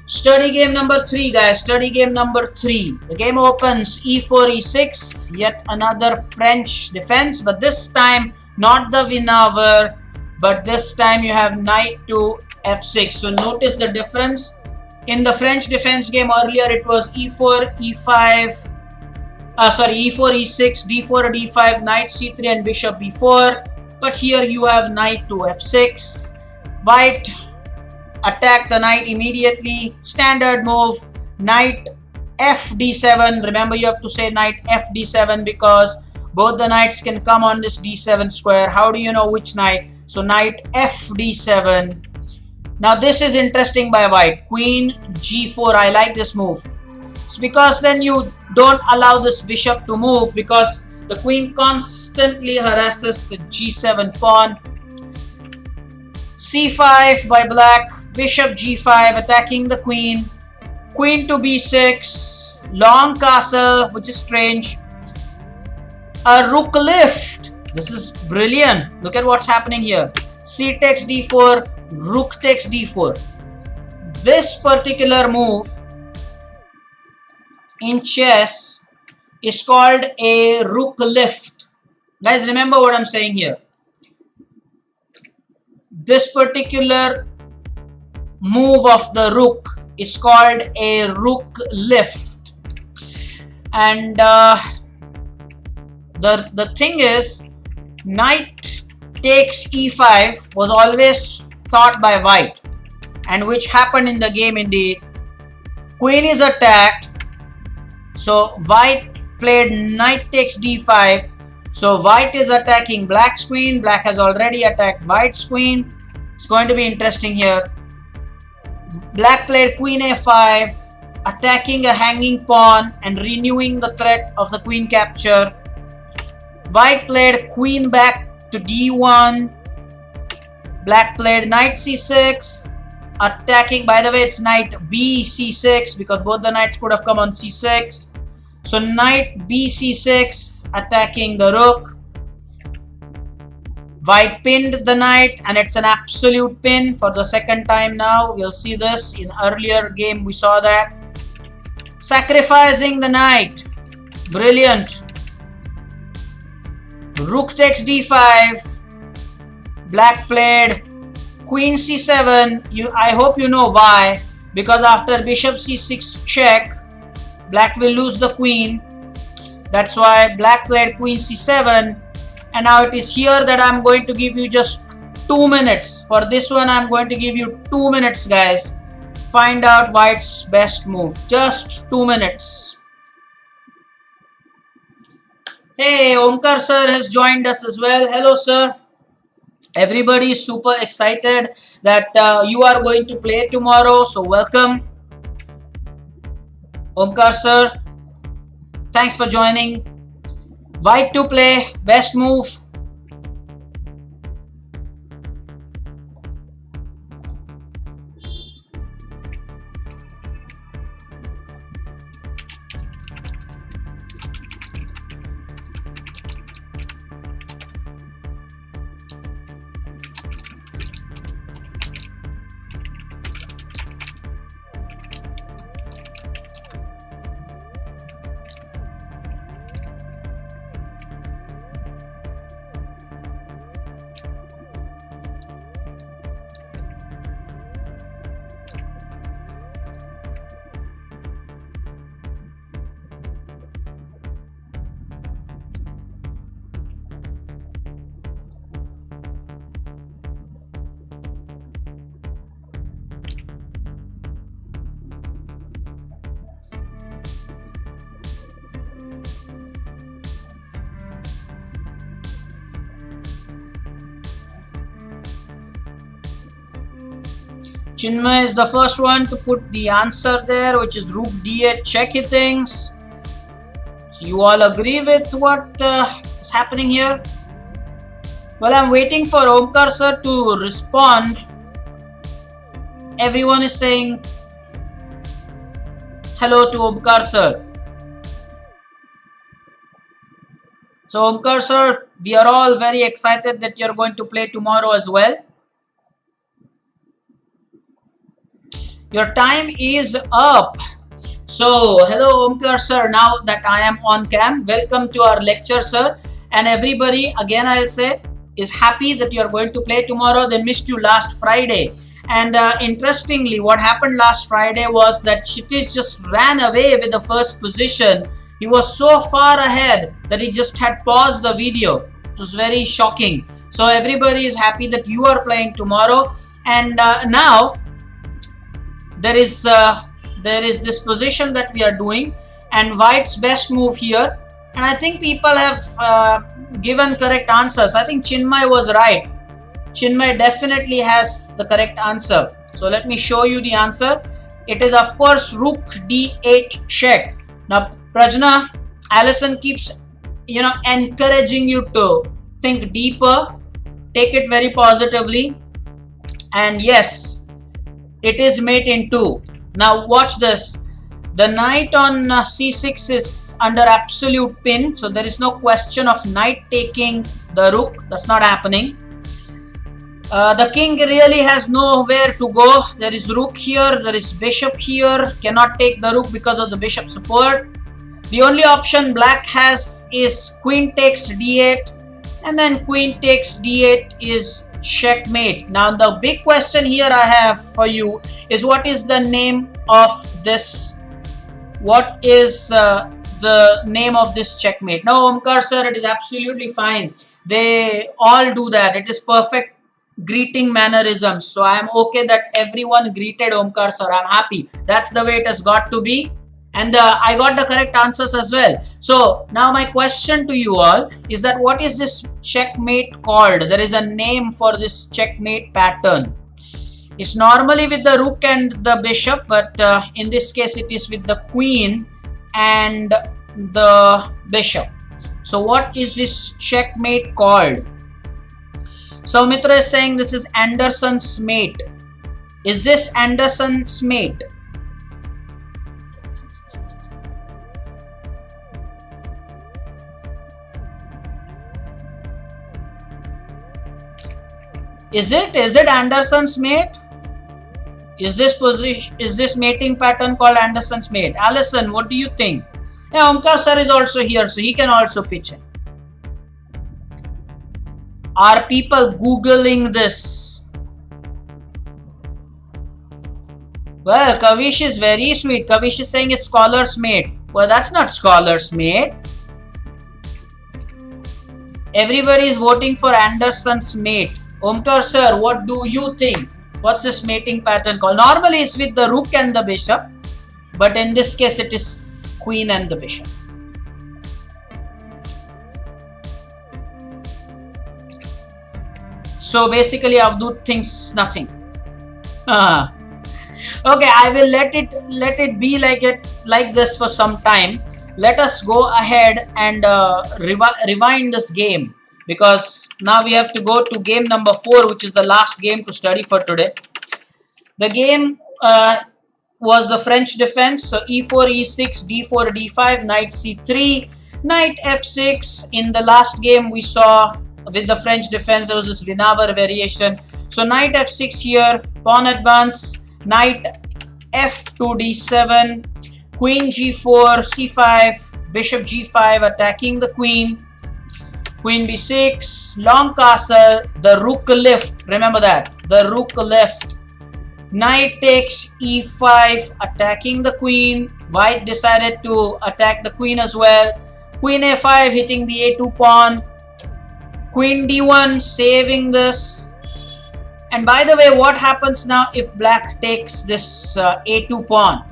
Study game number 3, guys. Study game number 3. The game opens e4, e6. Yet another French defense, but this time not the endeavour, but this time you have knight to f6. So notice the difference. In the French defense game earlier, it was e4, e5. E4, e6, d4, d5, knight c3, and bishop b4. But here you have knight to f6. White attack the knight immediately. Standard move, knight f d7. Remember, you have to say knight f d7 because both the knights can come on this d7 square. How do you know which knight? So knight f d7. Now this is interesting by white. Queen g4. I like this move. It's because then you don't allow this bishop to move because the queen constantly harasses the g7 pawn. c5 by black. Bishop g5 attacking the queen. Queen to b6. Long castle, which is strange. A rook lift. This is brilliant. Look at what's happening here. C takes d4. Rook takes d4. This particular move in chess is called a rook lift. Guys, remember what I'm saying here. This particular move of the rook is called a rook lift. And the thing is, knight takes e5 was always thought by white, and which happened in the game indeed. Queen is attacked, so white played knight takes d5. So white is attacking black's queen. Black has already attacked white's queen. It's going to be interesting here. Black played queen a5, attacking a hanging pawn and renewing the threat of the queen capture. White played queen back to d1. Black played knight c6, attacking, by the way it's knight b c6 because both the knights could have come on c6. So knight b c6, attacking the rook. White pinned the knight and it's an absolute pin for the second time now. We'll see this. In earlier game we saw that. Sacrificing the knight. Brilliant. Rook takes d5. Black played queen c7. I hope you know why. Because after bishop c6 check, black will lose the queen. That's why black played queen c7. And now it is here that I'm going to give you just 2 minutes. For this one, I'm going to give you 2 minutes, guys. Find out white's best move. Just 2 minutes. Hey, Omkar sir has joined us as well. Hello, sir. Everybody is super excited that you are going to play tomorrow. So welcome. Omkar sir, thanks for joining. White to play, best move. Chinmay is the first one to put the answer there, which is rook d8 check, he thinks. So you all agree with what is happening here? Well, I'm waiting for Omkar sir to respond. Everyone is saying hello to Omkar sir. So Omkar sir, we are all very excited that you're going to play tomorrow as well. Your time is up. So hello Omkar sir, now that I am on cam, welcome to our lecture sir. And everybody, again I'll say, is happy that you are going to play tomorrow. They missed you last Friday. And interestingly, what happened last Friday was that Kshitij just ran away with the first position. He was so far ahead that he just had paused the video. It was very shocking. So everybody is happy that you are playing tomorrow. And now there is this position that we are doing, and white's best move here. And I think people have given correct answers. I think Chinmay was right. Chinmay definitely has the correct answer. So let me show you the answer. It is of course rook d8 check. Now Prajna, Allison keeps encouraging you to think deeper, take it very positively, and yes, it is mate in 2. Now watch this. The knight on c6 is under absolute pin, so there is no question of knight taking the rook. That's not happening. The king really has nowhere to go. There is rook here, there is bishop here, cannot take the rook because of the bishop support. The only option black has is queen takes d8, and then queen takes d8 is checkmate. Now the big question here I have for you is, what is the name of this? What is the name of this checkmate? Now Omkar sir, it is absolutely fine. They all do that. It is perfect greeting mannerisms. So I am okay that everyone greeted Omkar sir. I'm happy. That's the way it has got to be. And I got the correct answers as well. So now my question to you all is that what is this checkmate called? There is a name for this checkmate pattern. It's normally with the rook and the bishop, but in this case it is with the queen and the bishop. So what is this checkmate called? Soumitra is saying this is Anderson's mate. Is this Anderson's mate? Is it Anderson's mate? Is this mating pattern called Anderson's mate? Alison, what do you think? Yeah, Omkar sir is also here, so he can also pitch in. Are people Googling this? Well, Kavish is very sweet. Kavish is saying it's scholar's mate. Well, that's not scholar's mate. Everybody is voting for Anderson's mate. Omkar sir, what do you think? What's this mating pattern called? Normally it's with the rook and the bishop, but in this case it is queen and the bishop. So basically Avdut thinks nothing. Okay, I will let it be like this for some time. Let us go ahead and rewind this game, because now we have to go to game number 4, which is the last game to study for today. The game was the French defense. So e4, e6, d4, d5, knight c3, knight f6. In the last game we saw with the French defense there was this Winawer variation. So knight f6 here, pawn advance, knight f2, d7, queen g4, c5, bishop g5 attacking the queen, queen b6, long castle, the rook left, remember that, the rook left, knight takes e5 attacking the queen. White decided to attack the queen as well, queen a5 hitting the a2 pawn, queen d1 saving this. And by the way, what happens now if black takes this a2 pawn?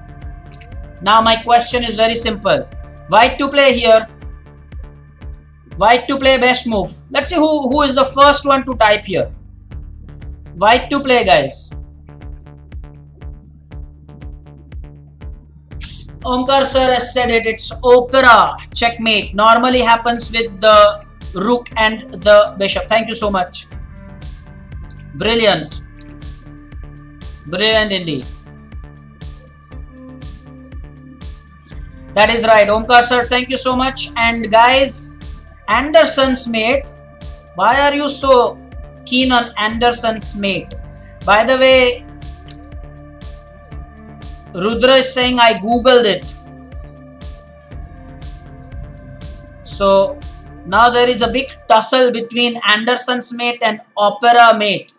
Now my question is very simple. White to play here. White to play best move. Let's see who is the first one to type here. White to play, guys. Omkar sir has said it. It's opera checkmate. Normally happens with the rook and the bishop. Thank you so much. Brilliant. Brilliant indeed. That is right. Omkar sir, thank you so much. And guys, Anderson's mate. Why are you so keen on Anderson's mate? By the way, Rudra is saying I googled it. So now there is a big tussle between Anderson's mate and opera mate.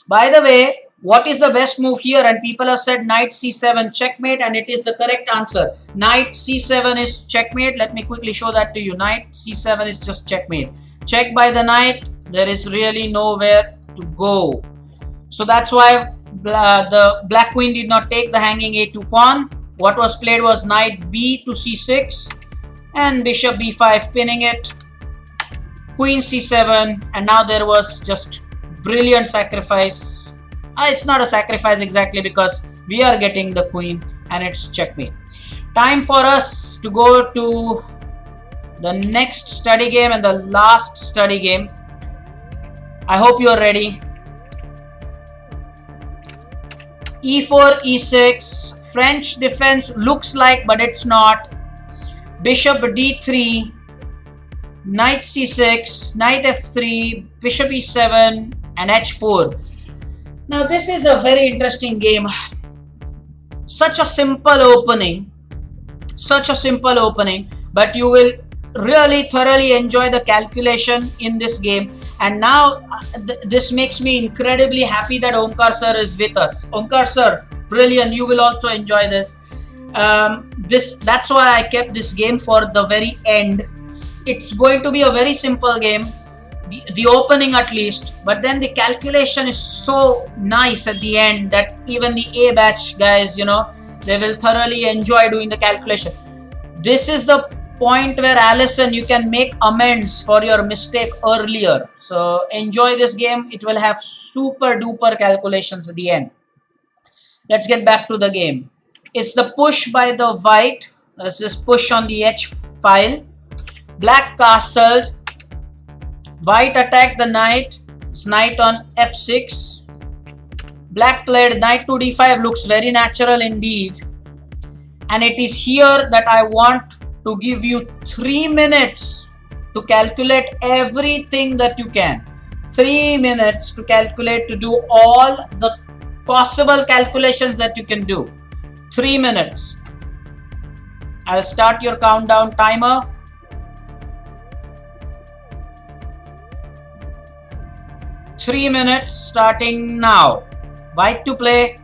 By the way, what is the best move here? And people have said knight c7 checkmate, and it is the correct answer. Knight c7 is checkmate. Let me quickly show that to you. Knight c7 is just checkmate. Check by the knight. There is really nowhere to go. So that's why the black queen did not take the hanging a2 pawn. What was played was knight b to c6 and bishop b5 pinning it. Queen c7, and now there was just brilliant sacrifice. It's not a sacrifice exactly, because we are getting the queen and it's checkmate. Time for us to go to the next study game and the last study game. I hope you are ready. e4, e6, French defense looks like, but it's not. Bishop d3, knight c6, knight f3, bishop e7 and h4. Now this is a very interesting game. Such a simple opening, but you will really thoroughly enjoy the calculation in this game. And now this makes me incredibly happy that Omkar sir is with us. Omkar sir, brilliant. You will also enjoy this. That's why I kept this game for the very end. It's going to be a very simple game, the opening at least, but then the calculation is so nice at the end that even the A batch guys, you know, they will thoroughly enjoy doing the calculation. This is the point where Allison, you can make amends for your mistake earlier. So enjoy this game. It will have super duper calculations at the end. Let's get back to the game. It's the push by the white. Let's just push on the h file. Black castled. White attacked the knight. It's knight on f6. Black played knight to d5. Looks very natural indeed. And it is here that I want to give you 3 minutes to calculate everything that you can. 3 minutes to calculate, to do all the possible calculations that you can do. 3 minutes. I'll start your countdown timer. Three minutes starting now. White to play.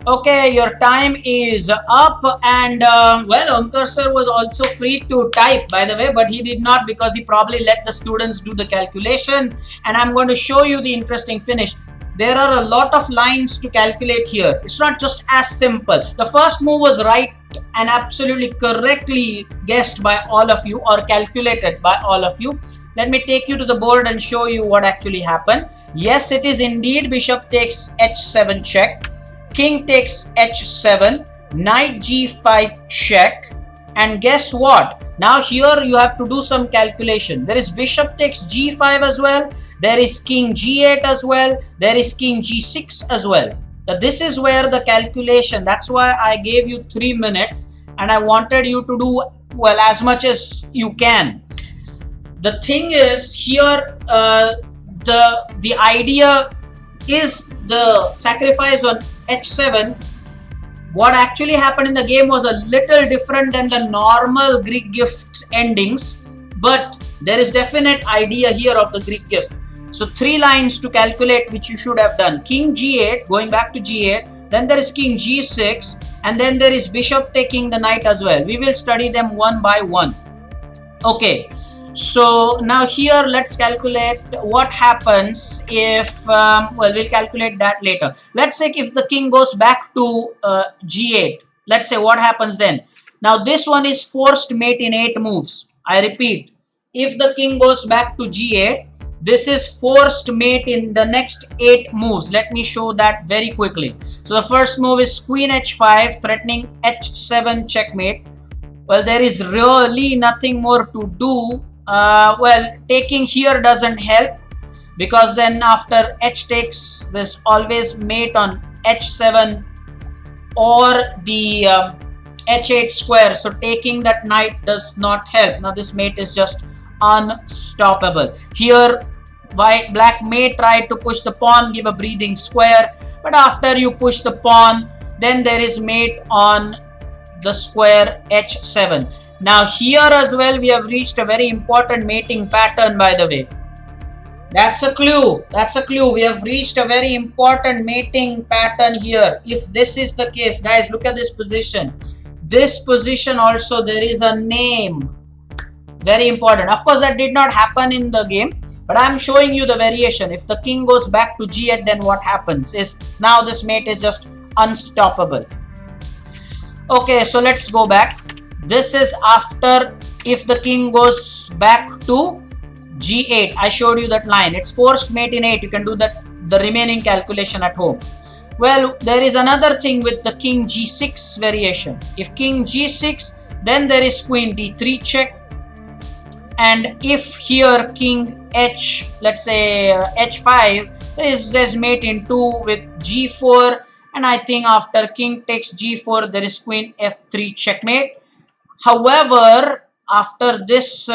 Okay, your time is up, and well, Omkar sir was also free to type, by the way, but he did not because he probably let the students do the calculation. And I'm going to show you the interesting finish. There are a lot of lines to calculate here. It's not just as simple. The first move was right and absolutely correctly guessed by all of you, or calculated by all of you. Let me take you to the board and show you what actually happened. Yes, it is indeed bishop takes h7 check. King takes h7, knight g5 check, and guess what? Now here you have to do some calculation. There is bishop takes g5 as well, there is king g8 as well, there is king g6 as well. Now this is where the calculation, that's why I gave you 3 minutes and I wanted you to do, well, as much as you can. The thing is here, the idea is the sacrifice on h7, What actually happened in the game was a little different than the normal Greek gift endings, but there is definite idea here of the Greek gift. So 3 lines to calculate, which you should have done. King G8, going back to G8, then there is King G6, and then there is bishop taking the knight as well. We will study them one by one. Okay, so now here let's calculate what happens if, well, we'll calculate that later. Let's say if the king goes back to G8, let's say what happens then. Now this one is forced mate in 8 moves. I repeat, if the king goes back to G8, this is forced mate in the next 8 moves. Let me show that very quickly. So the first move is Queen H5, threatening H7 checkmate. Well, there is really nothing more to do. Well, taking here doesn't help, because then after H takes, there's always mate on H7 or the H8 square. So taking that knight does not help. Now this mate is just unstoppable. Here black may try to push the pawn, give a breathing square, but after you push the pawn, then there is mate on the square H7. Now here as well we have reached a very important mating pattern, by the way. That's a clue. That's a clue. We have reached a very important mating pattern here. If this is the case, guys, look at this position. This position also, there is a name. Very important. Of course, that did not happen in the game, but I'm showing you the variation. If the king goes back to G8, then what happens is now this mate is just unstoppable. Okay, so let's go back. This is after, if the king goes back to G8. I showed you that line. It's forced mate in 8. You can do that, the remaining calculation at home. Well, there is another thing with the king G6 variation. If king G6, then there is queen D3 check. And if here king H, let's say H5, there's mate in 2 with G4. And I think after king takes G4, there is queen F3 checkmate. However, after this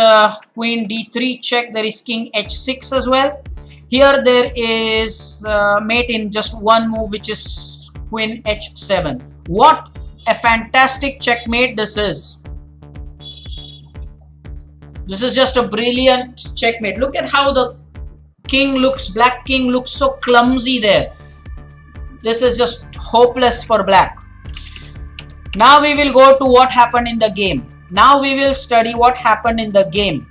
queen D3 check, there is king H6 as well. Here there is mate in just one move, which is queen H7. What a fantastic checkmate this is. This is just a brilliant checkmate. Look at how the king looks, black king looks so clumsy there. This is just hopeless for black. Now we will go to what happened in the game. Now we will study what happened in the game.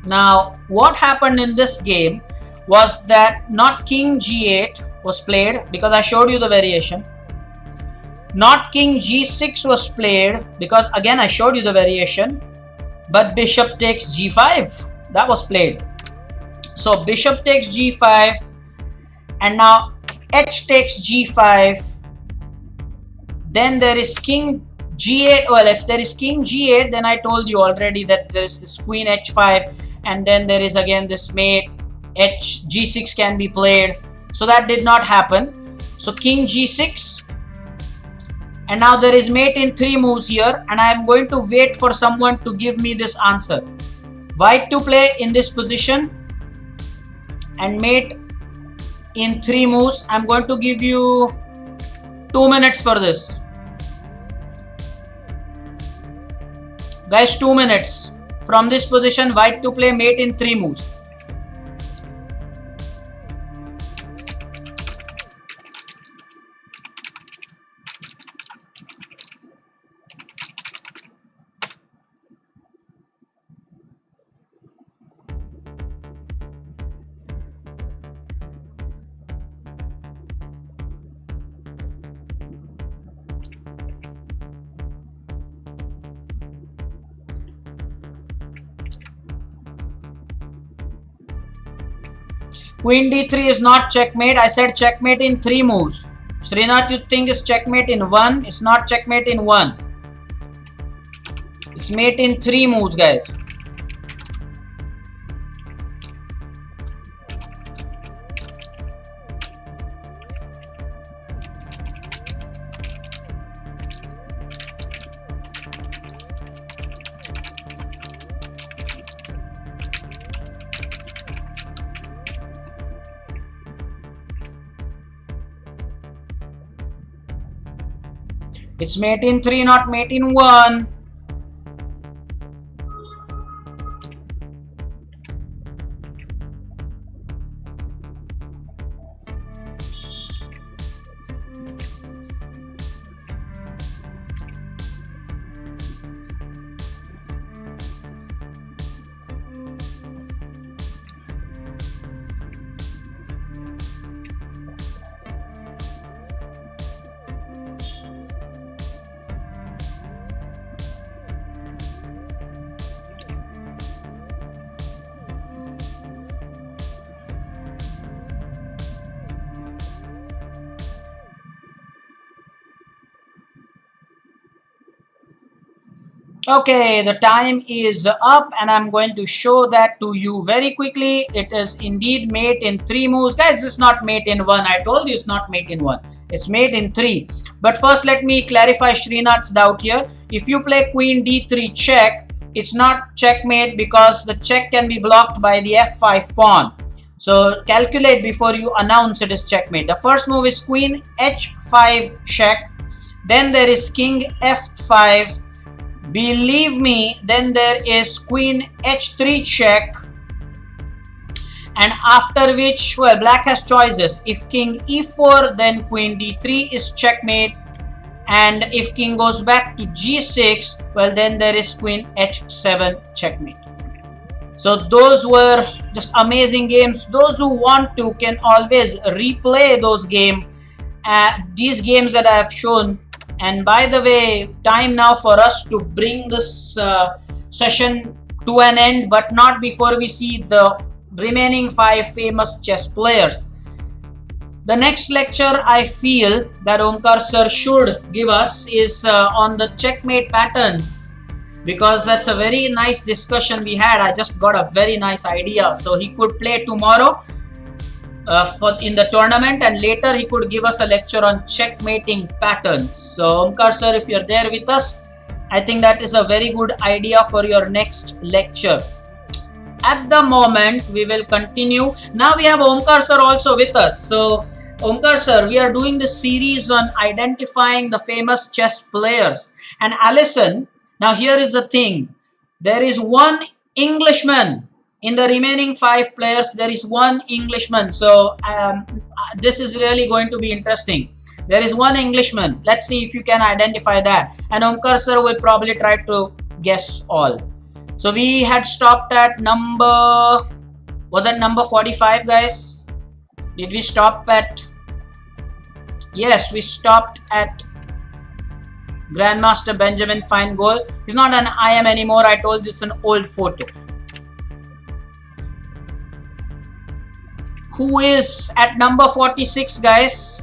Now what happened in this game was that not king G8 was played, because I showed you the variation. Not king G6 was played, because again I showed you the variation. But bishop takes G5, that was played. So bishop takes G5, and now H takes G5. Then there is king G8. Well, if there is king G8, then I told you already that there is this queen H5, and then there is again this mate G6 can be played. So that did not happen. So king G6, and now there is mate in 3 moves here, and I am going to wait for someone to give me this answer. White to play in this position and mate in 3 moves. I'm going to give you 2 minutes for this. Guys, 2 minutes. From this position, white to play mate in 3 moves. Queen D3 is not checkmate. I said checkmate in 3 moves. Srinath, you think it's checkmate in 1? It's not checkmate in 1. It's mate in 3 moves, guys. It's mate in 3, not mate in 1. Okay, the time is up and I'm going to show that to you very quickly. It is indeed mate in 3 moves. Guys, it's not mate in 1. I told you it's not mate in 1. It's mate in 3. But first let me clarify Srinath's doubt here. If you play queen d3 check, it's not checkmate because the check can be blocked by the f5 pawn. So calculate before you announce it is checkmate. The first move is queen h5 check. Then there is king f5. Believe me, then there is queen h3 check, and after which, well, black has choices. If king e4, then queen d3 is checkmate, and if king goes back to g6, well, then there is queen h7 checkmate. So those were just amazing games. Those who want to can always replay those games, these games that I have shown. And by the way, time now for us to bring this session to an end, but not before we see the remaining 5 famous chess players. The next lecture I feel that Omkar sir should give us is on the checkmate patterns, because that's a very nice discussion we had. I just got a very nice idea. So he could play tomorrow in the tournament, and later he could give us a lecture on checkmating patterns. So Omkar sir, if you're there with us, I think that is a very good idea for your next lecture. At the moment we will continue. Now we have Omkar sir also with us. So Omkar sir, we are doing this series on identifying the famous chess players. And Alison, now here is the thing, there is one Englishman. In the remaining 5 players, there is one Englishman. So this is really going to be interesting. There is one Englishman. Let's see if you can identify that. And Omkar sir will probably try to guess all. So we had stopped at number, was that number 45, guys? Did we stop at? Yes, we stopped at Grandmaster Benjamin Feingold. He's not an IM anymore. I told you it's an old photo. Who is at number 46, guys?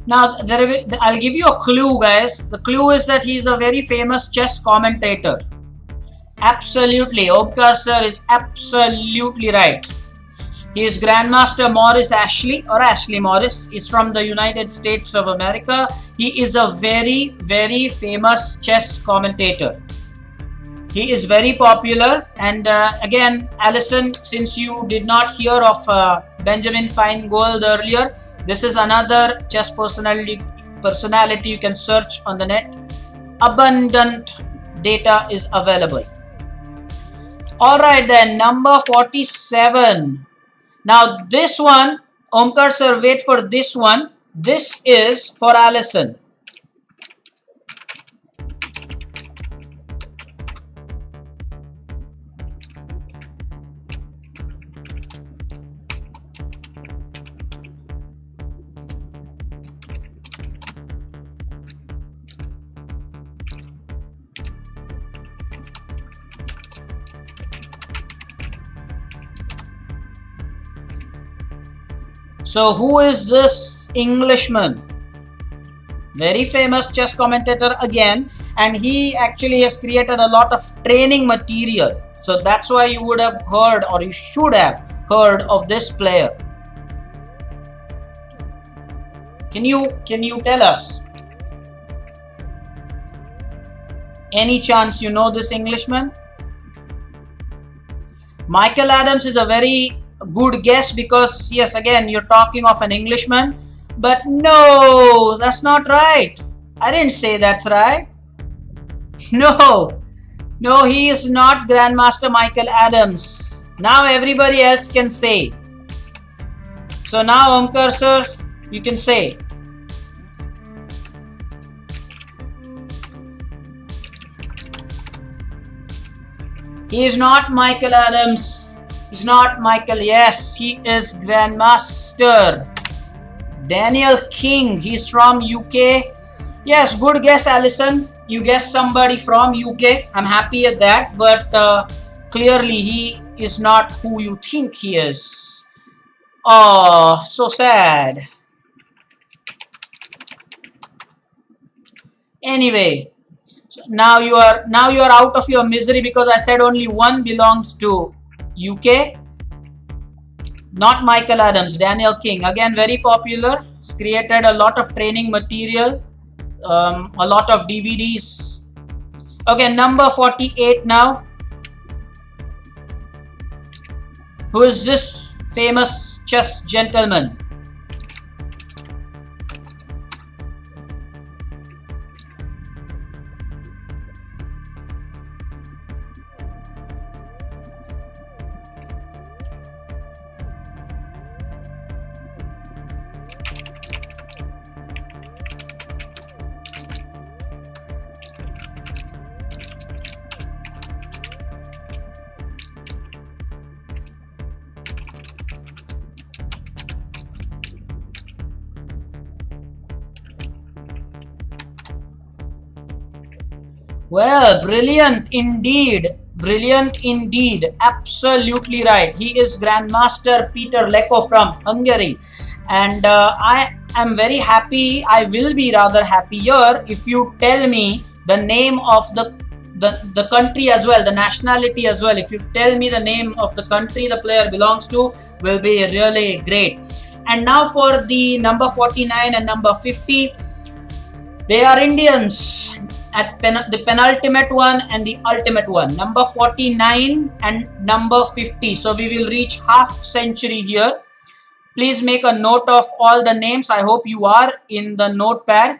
Now, I'll give you a clue, guys. The clue is that he is a very famous chess commentator. Absolutely. Omkar sir is absolutely right. He is Grandmaster Morris Ashley, or Ashley Morris. He's from the United States of America. He is a very, very famous chess commentator. He is very popular. And again, Alison, since you did not hear of Benjamin Feingold earlier, this is another chess personality you can search on the net. Abundant data is available. Alright then, number 47. Now this one, Omkar sir, wait for this one. This is for Alison. So who is this Englishman? Very famous chess commentator again, and he actually has created a lot of training material. So that's why you would have heard, or you should have heard of this player. Can you tell us? Any chance you know this Englishman? Michael Adams is a very good guess because, yes, again, you're talking of an Englishman. But no, that's not right. I didn't say that's right. No, he is not Grandmaster Michael Adams. Now everybody else can say. So now, Omkar sir, you can say. He is not Michael Adams. He's not Michael. Yes, he is Grandmaster Daniel King. He's from UK. Yes, good guess, Alison. You guessed somebody from UK. I'm happy at that. But clearly, he is not who you think he is. Oh, so sad. Anyway. Now you are out of your misery because I said only one belongs to UK. Not Michael Adams, Daniel King. Again, very popular. It's created a lot of training material, a lot of DVDs. Okay, number 48 now. Who is this famous chess gentleman? Well, brilliant indeed. Brilliant indeed. Absolutely right. He is Grandmaster Peter Leko from Hungary. And I am very happy. I will be rather happier if you tell me the name of the country as well, the nationality as well. If you tell me the name of the country the player belongs to, will be really great. And now for the number 49 and number 50. They are Indians. At the penultimate one and the ultimate one, number 49 and number 50. So we will reach half century here. Please make a note of all the names. I hope you are in the notepad.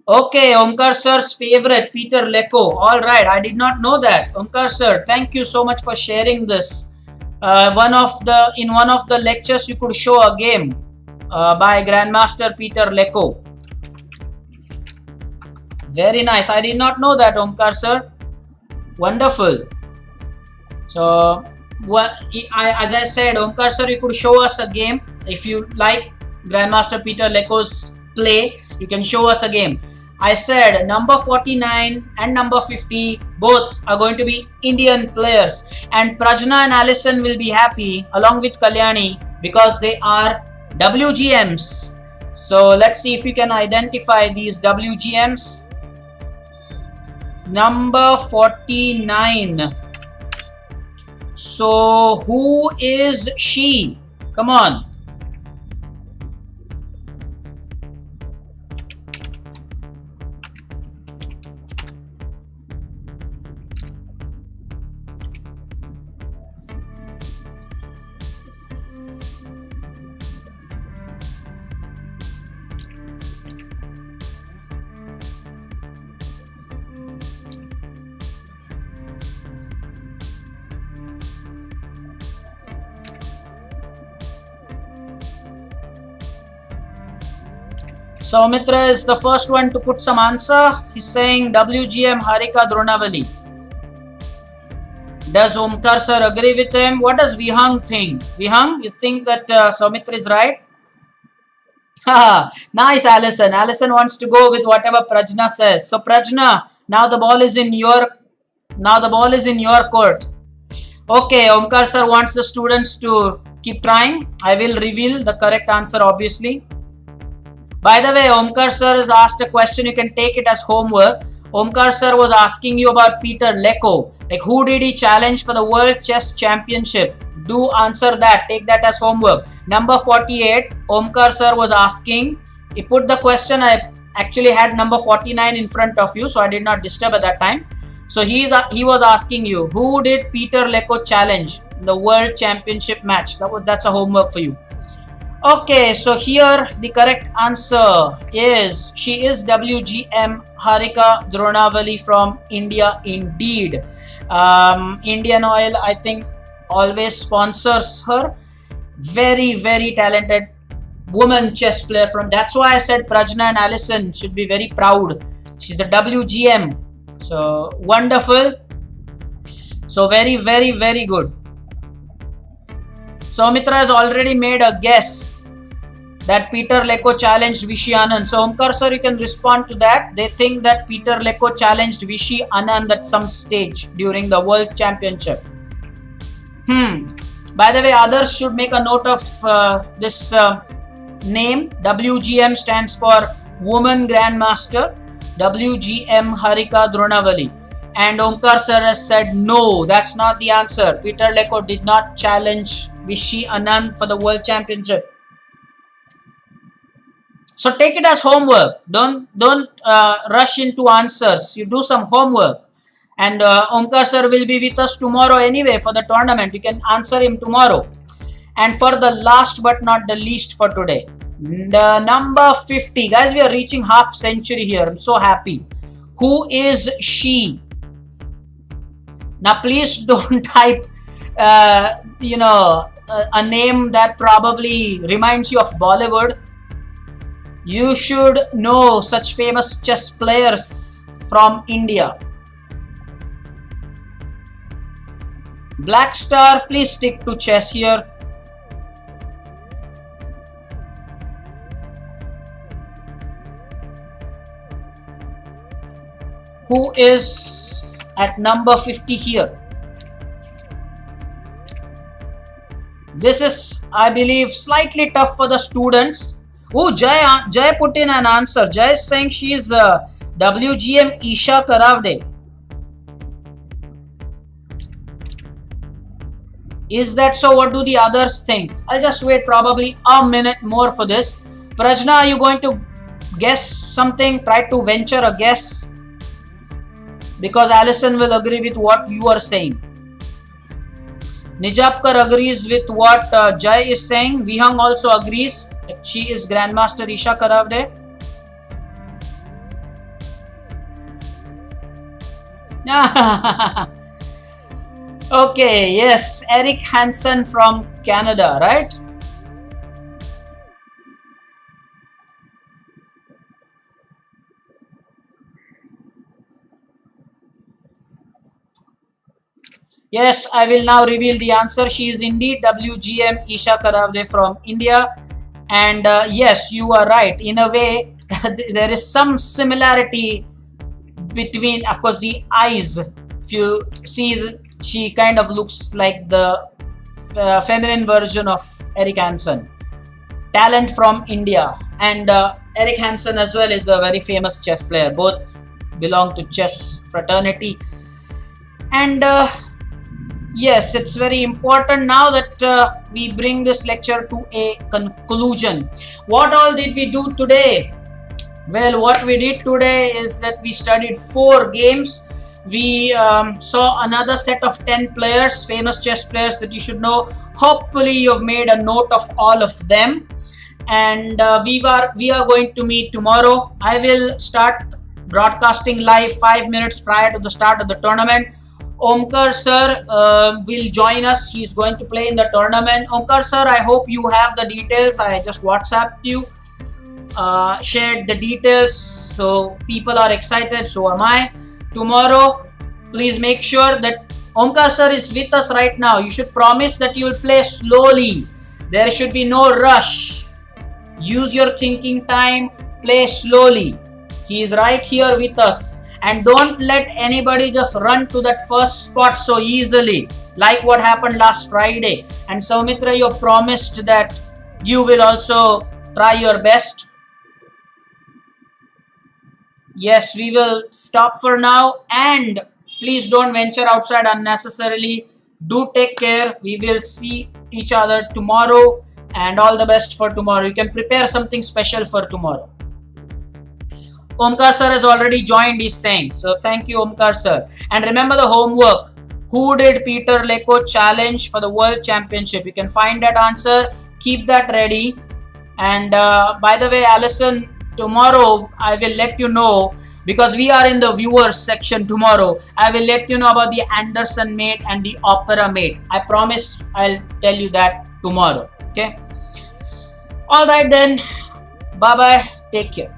Okay, Omkar sir's favorite, Peter Leko. All right, I did not know that. Omkar sir, thank you so much for sharing this. In one of the lectures, you could show a game by Grandmaster Peter Leko. Very nice. I did not know that, Omkar sir. Wonderful. So, as I said, Omkar sir, you could show us a game. If you like Grandmaster Peter Leko's play, you can show us a game. I said number 49 and number 50 both are going to be Indian players. And Prajna and Alison will be happy along with Kalyani because they are WGMs. So, let's see if we can identify these WGMs. Number 49. So who is she? Come on. So Mitra is the first one to put some answer. He's saying WGM Harika Dronavali. Does Omkar sir agree with him? What does Vihang think? Vihang, you think that Soumitra is right? Nice, Alison. Alison wants to go with whatever Prajna says. So Prajna, now the ball is in your court. Okay, Omkar sir wants the students to keep trying. I will reveal the correct answer, obviously. By the way, Omkar sir has asked a question. You can take it as homework. Omkar sir was asking you about Peter Leko. Like, who did he challenge for the World Chess Championship? Do answer that. Take that as homework. Number 48, Omkar sir was asking. He put the question. I actually had number 49 in front of you, so I did not disturb at that time. So he was asking you, who did Peter Leko challenge in the World Championship match? That's a homework for you. Okay, so here the correct answer is she is WGM Harika Dronavali from India indeed. Indian Oil, I think, always sponsors her. Very, very talented woman chess player from. That's why I said Prajna and Allison should be very proud. She's a WGM. So wonderful. So very, very, very good. Soumitra has already made a guess that Peter Leko challenged Vishy Anand. So Omkar sir, you can respond to that. They think that Peter Leko challenged Vishy Anand at some stage during the World Championship. By the way, others should make a note of this name. WGM stands for Woman Grandmaster. WGM Harika Dronavali. And Omkar sir has said no, that's not the answer. Peter Leko did not challenge Vishy Anand for the World Championship. So take it as homework. Don't rush into answers. You do some homework. And Omkar sir will be with us tomorrow anyway for the tournament. You can answer him tomorrow. And for the last but not the least for today, the number 50. Guys, we are reaching half century here. I'm so happy. Who is she? Now, please don't type, a name that probably reminds you of Bollywood. You should know such famous chess players from India. Black Star, please stick to chess here. Who is at number 50 here? This is, I believe, slightly tough for the students. Oh, Jai put in an answer. Jai is saying she is WGM Isha Karavde. Is that so? What do the others think? I'll just wait probably a minute more for this. Prajna, are you going to guess something? Try to venture a guess. Because Allison will agree with what you are saying. Nijapkar agrees with what Jai is saying. Vihang also agrees that she is Grandmaster Isha Karavde. Okay, yes, Eric Hansen from Canada, right? Yes, I will now reveal the answer. She is indeed WGM Isha Karavde from India. And yes, you are right. In a way, there is some similarity between, of course, the eyes. If you see, she kind of looks like the feminine version of Eric Hansen. Talent from India. And Eric Hansen as well is a very famous chess player. Both belong to chess fraternity. And yes, it's very important now that we bring this lecture to a conclusion. What all did we do today? Well, what we did today is that we studied 4 games. We saw another set of 10 players, famous chess players that you should know. Hopefully, you've made a note of all of them. And we are going to meet tomorrow. I will start broadcasting live 5 minutes prior to the start of the tournament. Omkar sir will join us. He is going to play in the tournament. Omkar sir, I hope you have the details. I just WhatsApped you, shared the details, so people are excited. So am I. Tomorrow, please make sure that Omkar sir is with us right now. You should promise that you will play slowly. There should be no rush. Use your thinking time. Play slowly. He is right here with us. And don't let anybody just run to that first spot so easily, like what happened last Friday. And Soumitra, you have promised that you will also try your best. Yes, we will stop for now. And Please don't venture outside unnecessarily. Do take care. We will see each other tomorrow, and all the best for tomorrow. You can prepare something special for tomorrow. Omkar sir has already joined, he's saying. So thank you, Omkar sir. And remember the homework. Who did Peter Leko challenge for the World Championship? You can find that answer. Keep that ready. And by the way, Alison, tomorrow I will let you know, because we are in the viewers section tomorrow. I will let you know about the Anderson mate and the Opera mate. I promise I'll tell you that tomorrow. Okay. All right then. Bye bye. Take care.